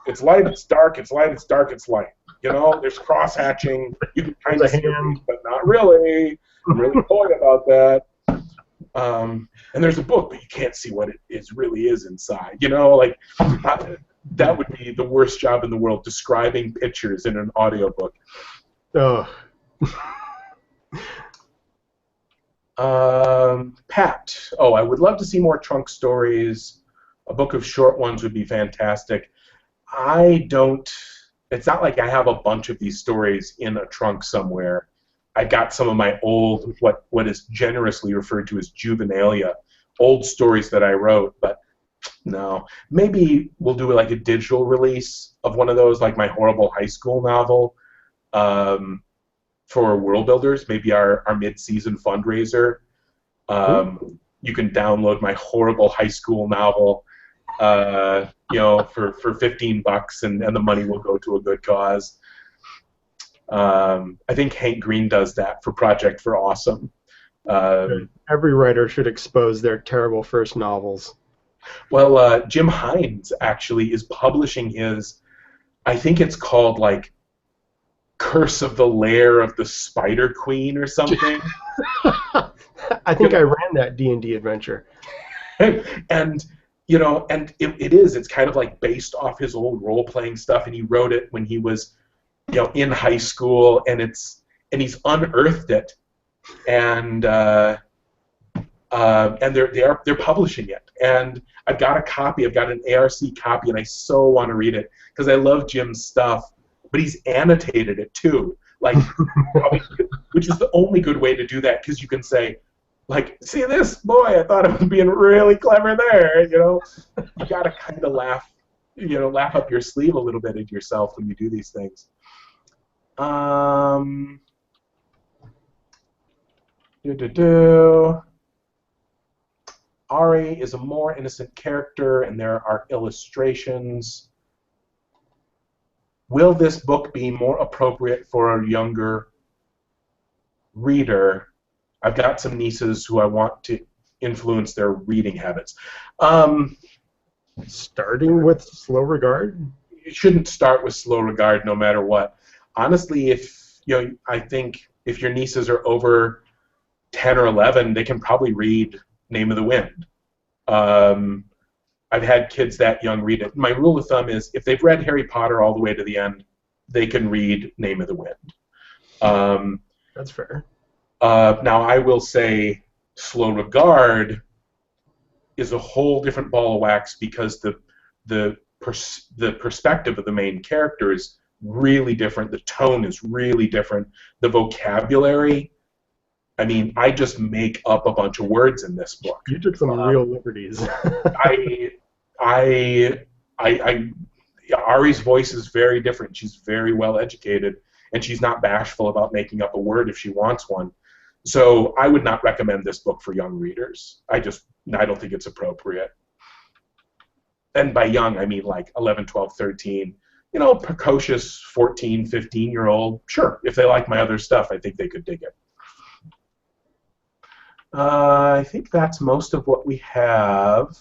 it's light, it's dark, it's light, it's dark, it's light. You know, there's cross hatching. You can kind of There's a see hand. it, but not really. I'm really coy about that. And there's a book, but you can't see what it really is inside. You know, like that would be the worst job in the world, describing pictures in an audiobook. Oh, Pat. Oh, I would love to see more trunk stories. A book of short ones would be fantastic. I don't. It's not like I have a bunch of these stories in a trunk somewhere. I got some of my old, what is generously referred to as juvenilia, old stories that I wrote, but no. Maybe we'll do like a digital release of one of those, like my horrible high school novel, um, for Worldbuilders. Maybe our mid-season fundraiser. You can download my horrible high school novel, for $15, and the money will go to a good cause. I think Hank Green does that for Project for Awesome. every writer should expose their terrible first novels. Well, Jim Hines actually is publishing his. I think it's called like Curse of the Lair of the Spider Queen or something. I think I ran that D&D adventure. and and it is. It's kind of like based off his old role-playing stuff, and he wrote it when he was, in high school, and he's unearthed it, and they're publishing it, and I've got a copy. I've got an ARC copy, and I so want to read it because I love Jim's stuff, but he's annotated it too, like which is the only good way to do that because you can say, like, see this, boy, I thought I was being really clever there. You gotta kind of laugh up your sleeve a little bit at yourself when you do these things. Auri is a more innocent character, and there are illustrations. Will this book be more appropriate for a younger reader? I've got some nieces who I want to influence their reading habits. Starting with Slow Regard? You shouldn't start with Slow Regard no matter what. Honestly, I think if your nieces are over 10 or 11, they can probably read Name of the Wind. I've had kids that young read it. My rule of thumb is if they've read Harry Potter all the way to the end, they can read Name of the Wind. That's fair. Now, I will say Slow Regard is a whole different ball of wax because the perspective of the main character is really different. The tone is really different. The vocabulary, I mean, I just make up a bunch of words in this book. You took some real liberties. Ari's voice is very different. She's very well educated, and she's not bashful about making up a word if she wants one. So I would not recommend this book for young readers. I don't think it's appropriate. And by young, I mean like 11, 12, 13. Precocious 14, 15-year-old, sure. If they like my other stuff, I think they could dig it. I think that's most of what we have.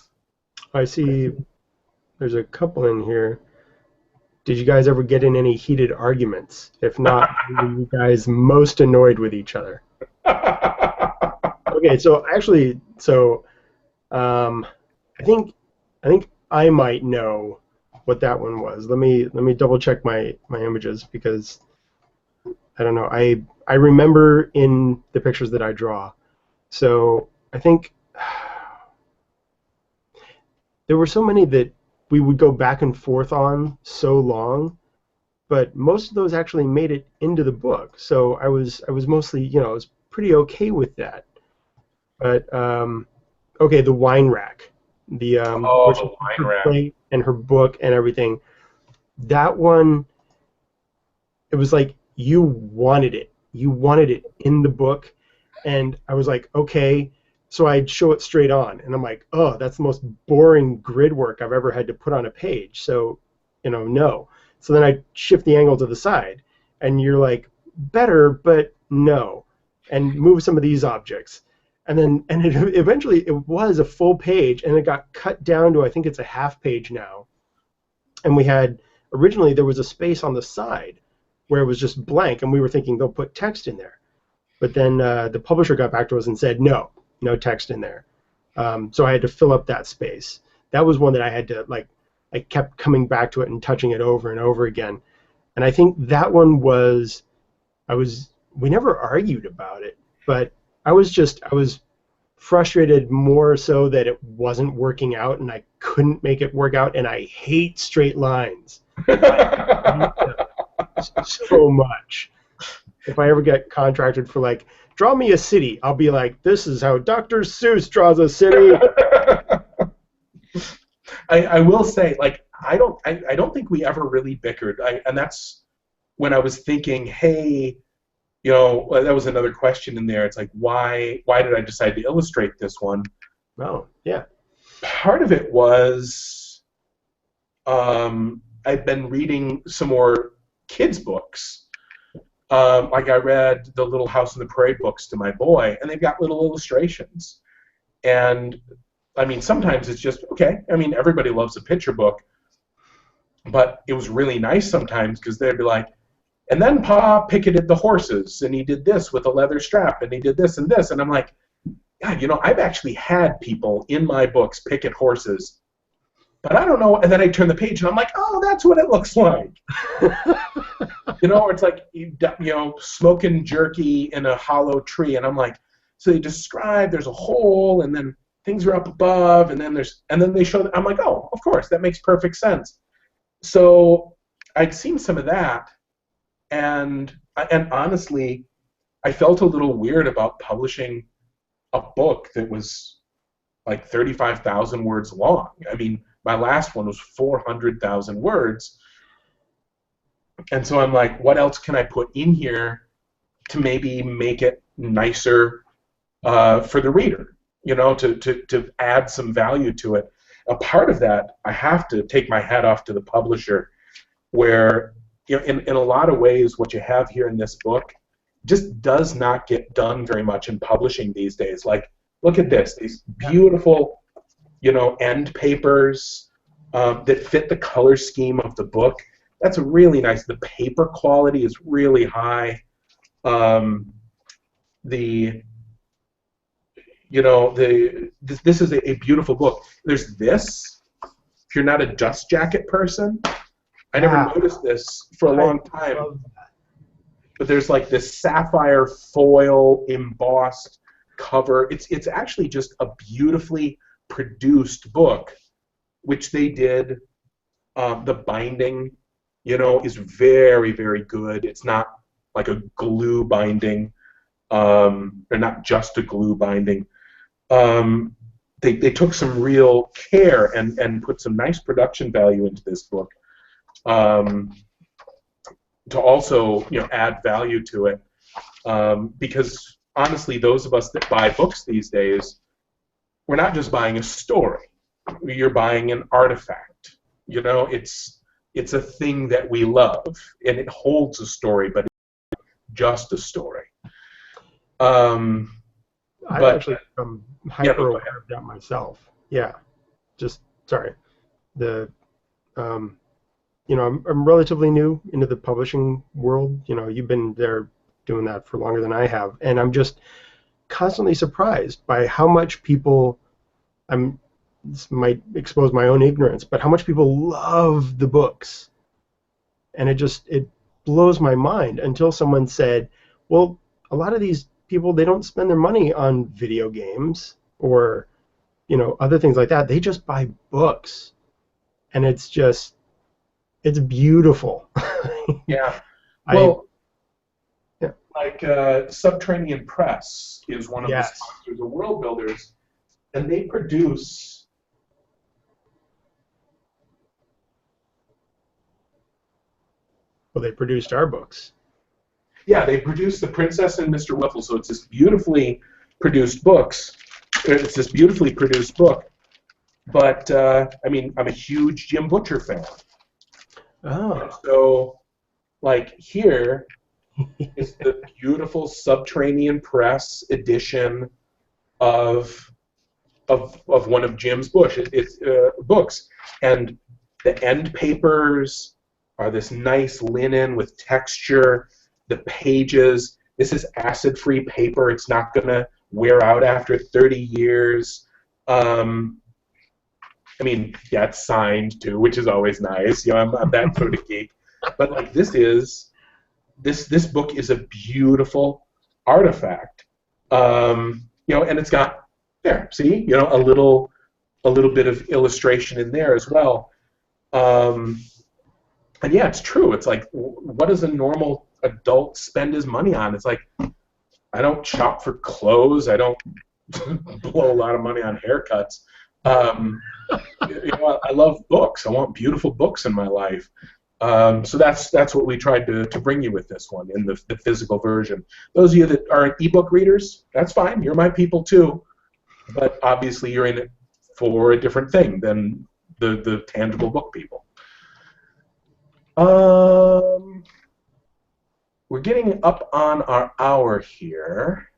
I see there's a couple in here. Did you guys ever get in any heated arguments? If not, were you guys most annoyed with each other? Okay, so actually, I think I might know what that one was. Let me double check my images because I don't know. I remember in the pictures that I draw. So I think there were so many that we would go back and forth on so long, but most of those actually made it into the book. So I was mostly, I was pretty okay with that. But okay, the wine rack, Oh, which the is wine her rack. plate and her book and everything. That one, it was like you wanted it. You wanted it in the book, and I was like, okay. So I'd show it straight on, and I'm like, oh, that's the most boring grid work I've ever had to put on a page. So, no. So then I'd shift the angle to the side, and you're like, better, but no, and move some of these objects. And eventually it was a full page, and it got cut down to, I think it's a half page now. And we had, originally there was a space on the side where it was just blank, and we were thinking they'll put text in there. But then the publisher got back to us and said, no, no text in there. So I had to fill up that space. That was one that I had to, I kept coming back to it and touching it over and over again. And I think that one was, we never argued about it, but I was frustrated more so that it wasn't working out and I couldn't make it work out, and I hate straight lines. I hate them so much. If I ever get contracted for draw me a city, I'll be like, this is how Dr. Seuss draws a city. I will say, I don't think we ever really bickered. And that's when I was thinking, hey, that was another question in there. It's like, why did I decide to illustrate this one? Oh, yeah. Part of it was I've been reading some more kids' books. I read the Little House on the Prairie books to my boy, and they've got little illustrations. And, sometimes it's just, okay, everybody loves a picture book, but it was really nice sometimes because they'd be like, and then Pa picketed the horses, and he did this with a leather strap, and he did this and this, and I'm like, God, I've actually had people in my books picket horses, but I don't know, and then I turn the page, and I'm like, oh, that's what it looks like. Or it's like, smoking jerky in a hollow tree, and I'm like, so they describe there's a hole, and then things are up above, and then they show, I'm like, oh, of course, that makes perfect sense. So I'd seen some of that, and honestly, I felt a little weird about publishing a book that was like 35,000 words long. My last one was 400,000 words. And so I'm like, what else can I put in here to maybe make it nicer for the reader, to add some value to it. A part of that, I have to take my hat off to the publisher, where in a lot of ways what you have here in this book just does not get done very much in publishing these days. Like, look at this, these beautiful, end papers that fit the color scheme of the book. That's really nice. The paper quality is really high. This is a beautiful book. There's this. If you're not a dust jacket person, I never noticed this for a long time. But there's this sapphire foil embossed cover. It's actually just a beautifully produced book, which they did. The binding, is very, very good. It's not like a glue binding, or not just a glue binding. They took some real care and put some nice production value into this book. To also add value to it, because honestly, those of us that buy books these days, we're not just buying a story. You're buying an artifact. It's a thing that we love, and it holds a story, but it's just a story. I've actually become hyper aware of that myself. Yeah, just sorry. I'm relatively new into the publishing world. You've been there doing that for longer than I have, and I'm just constantly surprised by how much people, this might expose my own ignorance, but how much people love the books. And it blows my mind until someone said, well, a lot of these people, they don't spend their money on video games or, other things like that. They just buy books. And it's just, It's beautiful. Yeah. I Well, yeah, like Subterranean Press is one of the yes. sponsors of Worldbuilders, and they produce. Well, they produced our books. Yeah, they produce The Princess and Mr. Whiffle, so it's this beautifully produced books. It's this beautifully produced book. But I mean, I'm a huge Jim Butcher fan, and Oh, so like here is the beautiful Subterranean Press edition of of one of Jim's it's books, and the end papers are this nice linen with texture. The pages. This is acid-free paper. It's not gonna wear out after 30 years. Um, I mean, yeah, it's signed too, which is always nice. You know, I'm that sort of geek. But like, this book is a beautiful artifact. You know, and it's got there. See, you know, a little bit of illustration in there as well. Um, and yeah, it's true. It's like, what does a normal adult spend his money on? It's like, I don't shop for clothes. I don't blow a lot of money on haircuts. Um, you know, I love books. I want beautiful books in my life. So that's what we tried to bring you with this one in the physical version. Those of you that aren't ebook readers, that's fine. You're my people too. But obviously you're in it for a different thing than the tangible book people. We're getting up on our hour here.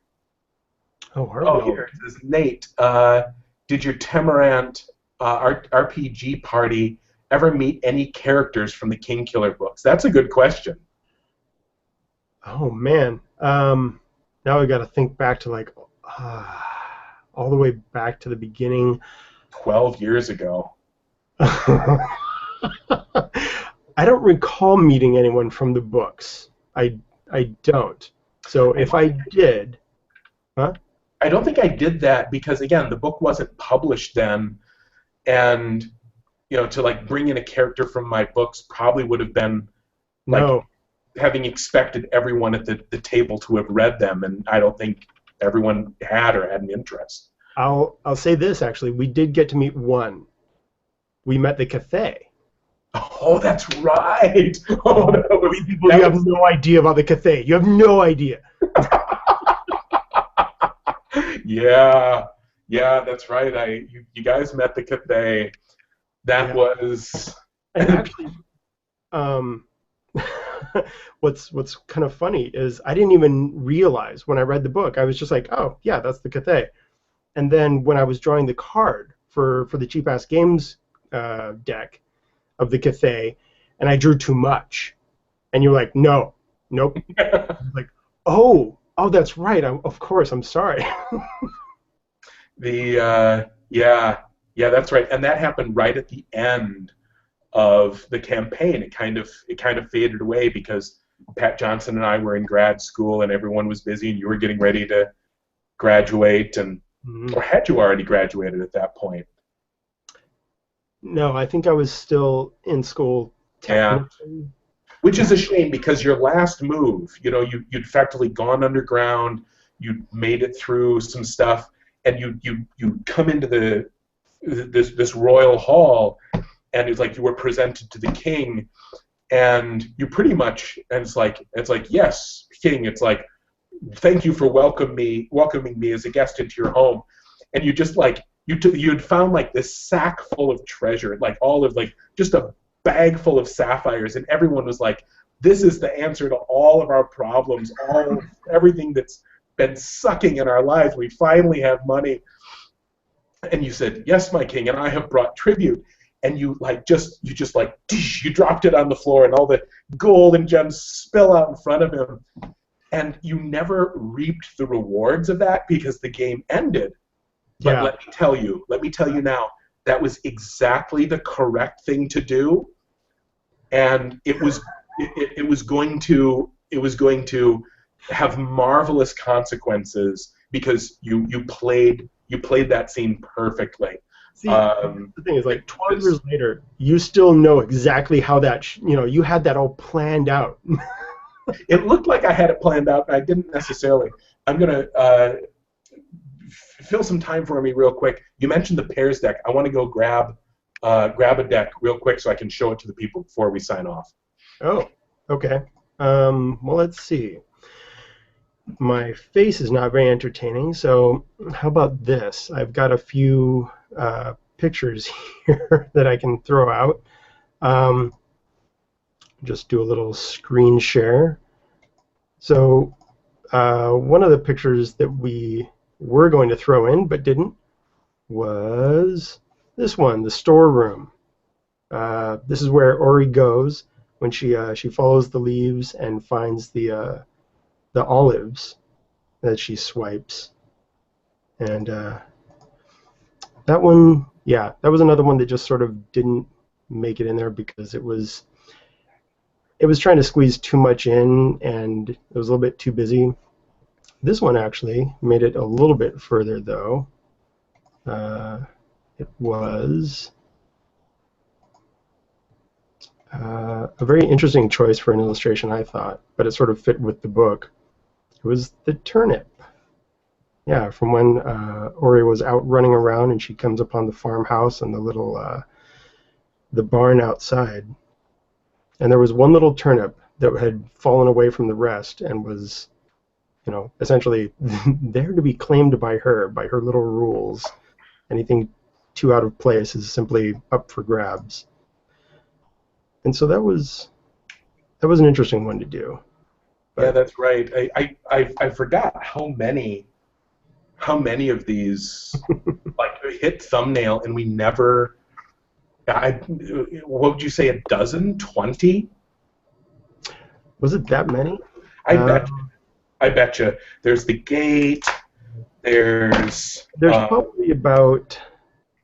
oh, are Oh, we here all? it is. Nate, did your Temerant RPG party ever meet any characters from the King Killer books? That's a good question. Oh man. Now I got to think back to like uh, all the way back to the beginning. 12 years ago. I don't recall meeting anyone from the books. I don't. So I if don't, I did, huh? I don't think I did that because, again, the book wasn't published then, and you know, to like bring in a character from my books probably would have been like No. having expected everyone at the table to have read them, and I don't think everyone had or had an interest. I'll say this actually. We did get to meet one. We met the Cathay. Oh, that's right. Oh, Oh boy, people, you have no idea about the Cathay. You have no idea. yeah, yeah, that's right. You guys met the Cathay. That Yeah. was And actually, um, what's kind of funny is I didn't even realize when I read the book. I was just like, oh yeah, that's the Cathay. And then when I was drawing the card for the cheap ass games deck of the Cathay, and I drew too much, and you're like, no, nope. Like, oh, that's right. Of course, I'm sorry. the yeah, that's right. And that happened right at the end of the campaign. It kind of faded away because Pat Johnson and I were in grad school and everyone was busy and you were getting ready to graduate and Mhm. or had you already graduated at that point? No, I think I was still in school Yeah. technically. Which is a shame because your last move, you know, you'd effectively gone underground, you'd made it through some stuff, and you come into this royal hall, and it's like you were presented to the king, and you pretty much, and it's like yes, king, it's like thank you for welcoming me as a guest into your home, and you just like you'd found like this sack full of treasure, like all of like just a bag full of sapphires, and everyone was like, this is the answer to all of our problems, everything that's been sucking in our lives. We finally have money. And you said, yes, my king, and I have brought tribute. And you just like you dropped it on the floor, and all the gold and gems spill out in front of him. And you never reaped the rewards of that because the game ended. But Yeah, let me tell you now, that was exactly the correct thing to do, and it was going to have marvelous consequences because you played that scene perfectly. See, Um, the thing is, it like 12 was, years later, you still know exactly how that, you had that all planned out. it looked like I had it planned out, but I didn't necessarily. I'm gonna fill some time for me real quick. You mentioned the pairs deck. I want to go grab a deck real quick so I can show it to the people before we sign off. Oh, okay. Well, let's see. My face is not very entertaining, so how about this? I've got a few pictures here that I can throw out. Um, just do a little screen share. So one of the pictures that we were going to throw in but didn't was this one, the storeroom. This is where Ori goes when she follows the leaves and finds the olives that she swipes. And that one, yeah, that was another one that just sort of didn't make it in there because it was trying to squeeze too much in and it was a little bit too busy. This one actually made it a little bit further though. It was a very interesting choice for an illustration, I thought, but it sort of fit with the book. It was the turnip. Yeah, from when Ori was out running around and she comes upon the farmhouse and the little the barn outside. And there was one little turnip that had fallen away from the rest and was, essentially there to be claimed by her little rules. Anything too out of place is simply up for grabs. And so that was an interesting one to do. Yeah, that's right. I forgot how many of these like hit thumbnail and we never. What would you say? A dozen? 20? Was it that many? I bet you. There's the gate. There's probably about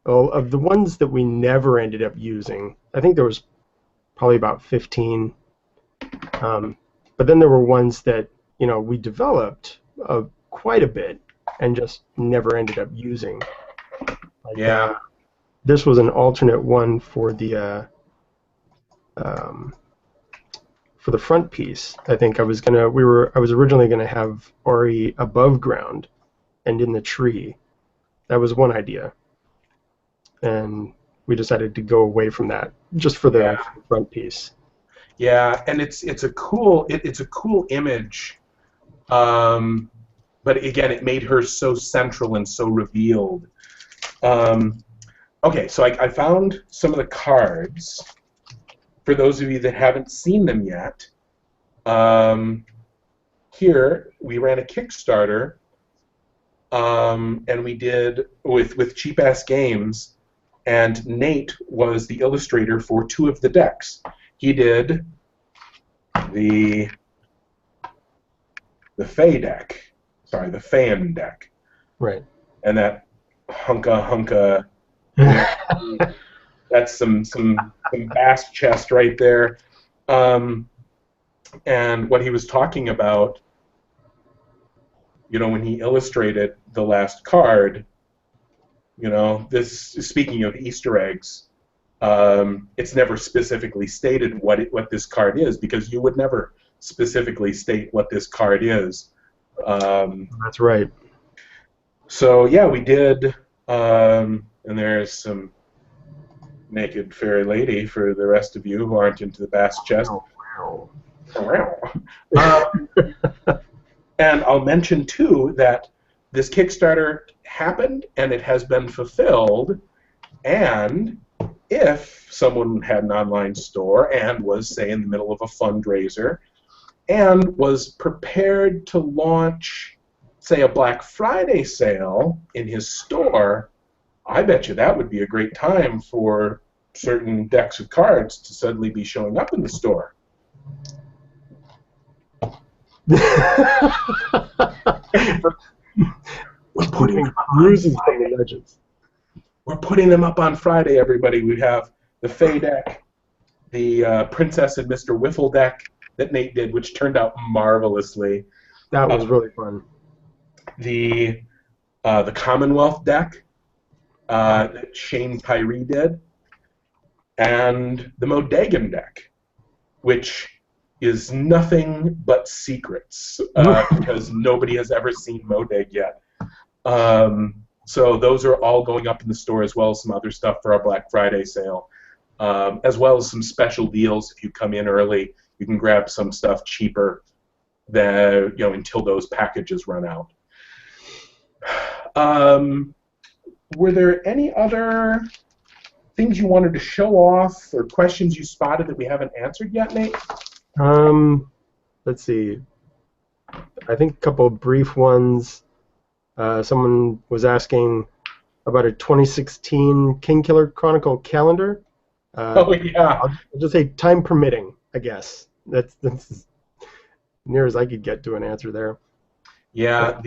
of the ones that we never ended up using. I think there was probably about 15. But then there were ones that we developed quite a bit and just never ended up using. Like, yeah. This was an alternate one for the front piece. I think I was originally gonna have Ori above ground and in the tree. That was one idea, and we decided to go away from that just for the front piece. Yeah, and it's a cool image, but again, it made her so central and so revealed. Okay, so I found some of the cards. For those of you that haven't seen them yet, here we ran a Kickstarter, and we did with Cheap Ass Games, and Nate was the illustrator for 2 of the decks. He did the Fey deck, sorry, the Fan deck, right? And that hunka. That's some bass chest right there. And what he was talking about, when he illustrated the last card, this, speaking of Easter eggs, it's never specifically stated what this card is, because you would never specifically state what this card is. That's right. So yeah, we did, and there's some naked fairy lady for the rest of you who aren't into the bass chest. And I'll mention too that this Kickstarter happened and it has been fulfilled, and if someone had an online store and was, say, in the middle of a fundraiser and was prepared to launch, say, a Black Friday sale in his store, I bet you that would be a great time for certain decks of cards to suddenly be showing up in the store. We're putting them up on Friday, everybody. We have the Fey deck, the Princess and Mr. Wiffle deck that Nate did, which turned out marvelously. That was really fun. The Commonwealth deck, that Shane Tyree did, and the Modagan deck, which is nothing but secrets because nobody has ever seen Modag yet. So those are all going up in the store, as well as some other stuff for our Black Friday sale, as well as some special deals. If you come in early, you can grab some stuff cheaper than, until those packages run out. Were there any other things you wanted to show off or questions you spotted that we haven't answered yet, Nate? Let's see. I think a couple of brief ones. Someone was asking about a 2016 King Killer Chronicle calendar. Oh, yeah. I'll just say time permitting, I guess. That's as near as I could get to an answer there. Yeah.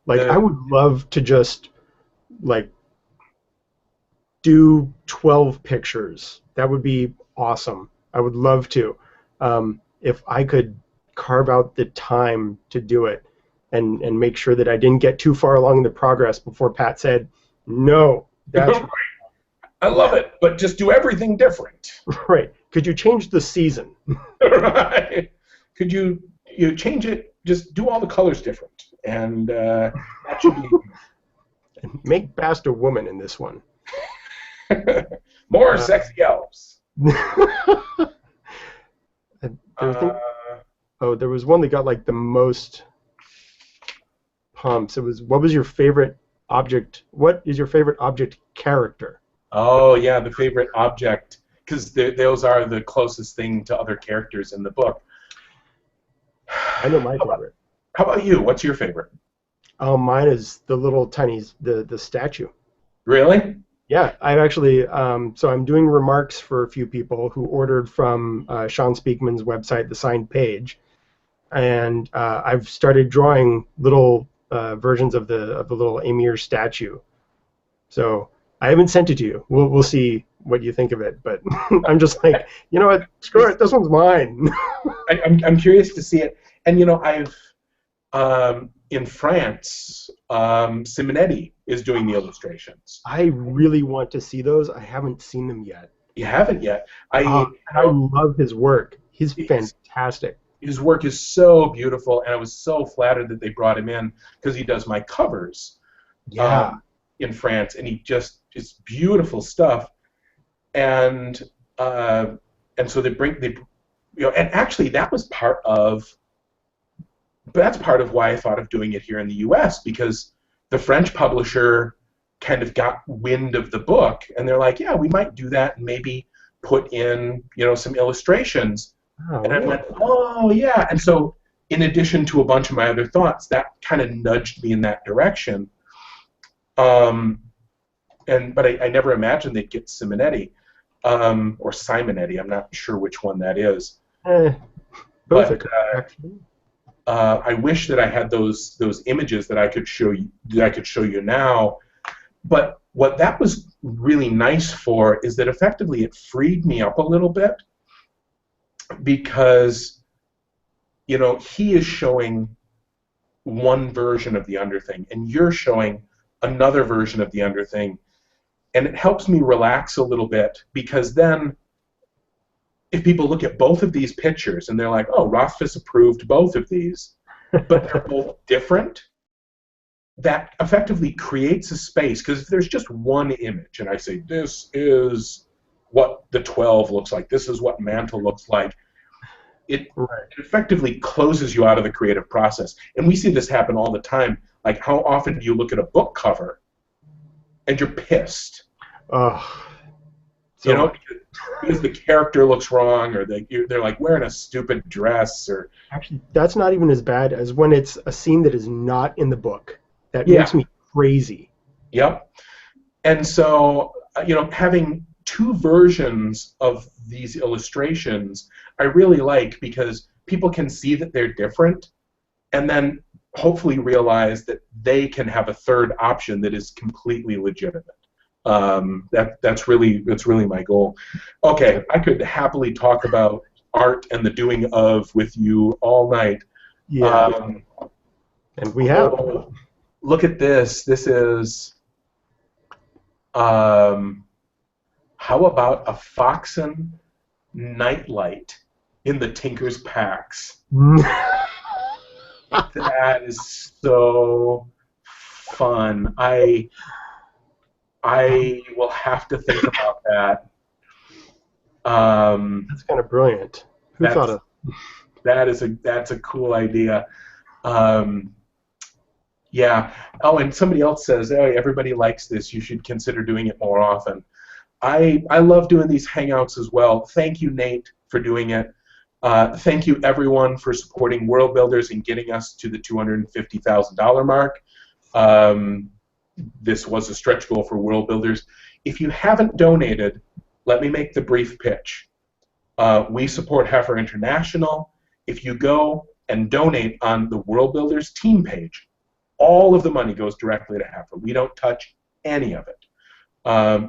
I would love to just, do 12 pictures. That would be awesome. I would love to. If I could carve out the time to do it and make sure that I didn't get too far along in the progress before Pat said, no, that's right. I love it, but just do everything different. Right. Could you change the season? Right. Could you change it, just do all the colors different. And that should be... Make Bast a woman in this one. More sexy elves. There was one that got the most pumps. It was, what was your favorite object? What is your favorite object character? Oh yeah, the favorite object, because those are the closest thing to other characters in the book. I know my favorite. How about you? What's your favorite? Oh, mine is the little tiny the statue. Really? Yeah, I've actually, so I'm doing remarks for a few people who ordered from Sean Speakman's website, The Signed Page, and I've started drawing little versions of the little Emir statue. So I haven't sent it to you. We'll see what you think of it, but I'm just like, you know what, screw it, this one's mine. I'm curious to see it, and I've in France, Simonetti is doing the illustrations. I really want to see those. I haven't seen them yet. You haven't yet? I love his work. He's fantastic. His work is so beautiful, and I was so flattered that they brought him in because he does my covers. Yeah. In France, and it's beautiful stuff, and so and actually that's part of why I thought of doing it here in the U.S., because the French publisher kind of got wind of the book, and they're like, yeah, we might do that and maybe put in, some illustrations. Oh, and I went, oh, yeah. And so in addition to a bunch of my other thoughts, that kind of nudged me in that direction. But I never imagined they'd get Simonetti, or Simonetti. I'm not sure which one that is. Both actually. I wish that I had those images that I could show you now. But what that was really nice for is that effectively it freed me up a little bit, because he is showing one version of the Underthing, and you're showing another version of the Underthing, and it helps me relax a little bit, because then if people look at both of these pictures and they're like, oh, Rothfuss approved both of these, but they're both different, that effectively creates a space, because if there's just one image and I say, this is what the 12 looks like, this is what Mantle looks like, it effectively closes you out of the creative process. And we see this happen all the time. Like, how often do you look at a book cover and you're pissed? Because the character looks wrong, or they're like wearing a stupid dress, or actually, that's not even as bad as when it's a scene that is not in the book. That makes me crazy. Yep. And so, having two versions of these illustrations, I really like, because people can see that they're different, and then hopefully realize that they can have a third option that is completely legitimate. That's really my goal. Okay, I could happily talk about art and the doing of with you all night. Yeah. And we have. Look at this. This is How about a Foxen nightlight in the Tinker's packs? That is so fun. I will have to think about that. That's kind of brilliant. Who thought of that's a cool idea. Yeah. Oh, and somebody else says, "Hey, everybody likes this. You should consider doing it more often." I love doing these hangouts as well. Thank you, Nate, for doing it. Thank you, everyone, for supporting Worldbuilders and getting us to the $250,000 mark. This was a stretch goal for Worldbuilders. If you haven't donated, let me make the brief pitch. We support Heifer International. If you go and donate on the Worldbuilders team page, all of the money goes directly to Heifer. We don't touch any of it.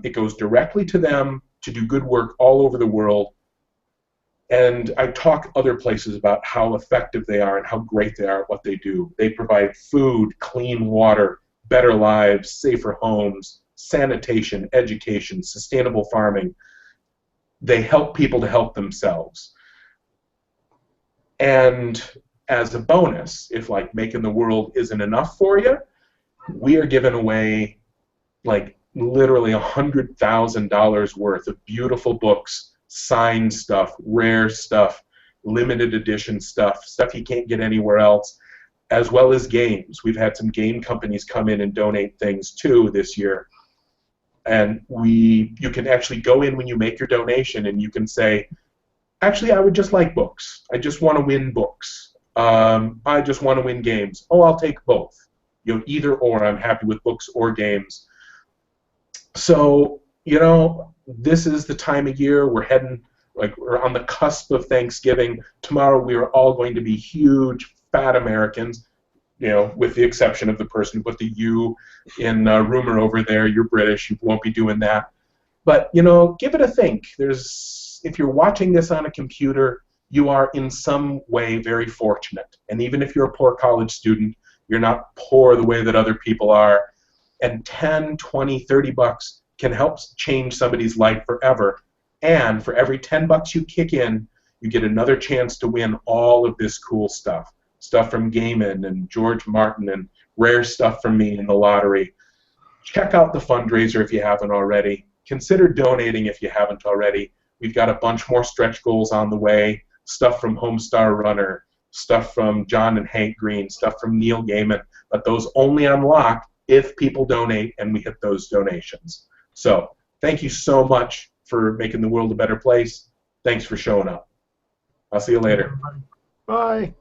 It goes directly to them to do good work all over the world. And I talk other places about how effective they are and how great they are at what they do. They provide food, clean water, better lives, safer homes, sanitation, education, sustainable farming. They help people to help themselves. And as a bonus, if like making the world isn't enough for you, we are giving away like literally $100,000 worth of beautiful books, signed stuff, rare stuff, limited edition stuff, stuff you can't get anywhere else, as well as games. We've had some game companies come in and donate things too this year. And you can actually go in when you make your donation and you can say, actually, I would just like books. I just want to win books. I just want to win games. Oh, I'll take both. You know, either or. I'm happy with books or games. So, you know, this is the time of year we're heading, like we're on the cusp of Thanksgiving. Tomorrow we are all going to be huge, fat Americans, you know, with the exception of the person who put the U in rumor over there. You're British. You won't be doing that. But, you know, give it a think. If you're watching this on a computer, you are in some way very fortunate. And even if you're a poor college student, you're not poor the way that other people are. And 10, 20, 30 bucks can help change somebody's life forever. And for every 10 bucks you kick in, you get another chance to win all of this cool stuff. Stuff from Gaiman and George Martin and rare stuff from me in the lottery. Check out the fundraiser if you haven't already. Consider donating if you haven't already. We've got a bunch more stretch goals on the way. Stuff from Homestar Runner, stuff from John and Hank Green, stuff from Neil Gaiman. But those only unlock if people donate and we hit those donations. So thank you so much for making the world a better place. Thanks for showing up. I'll see you later. Bye.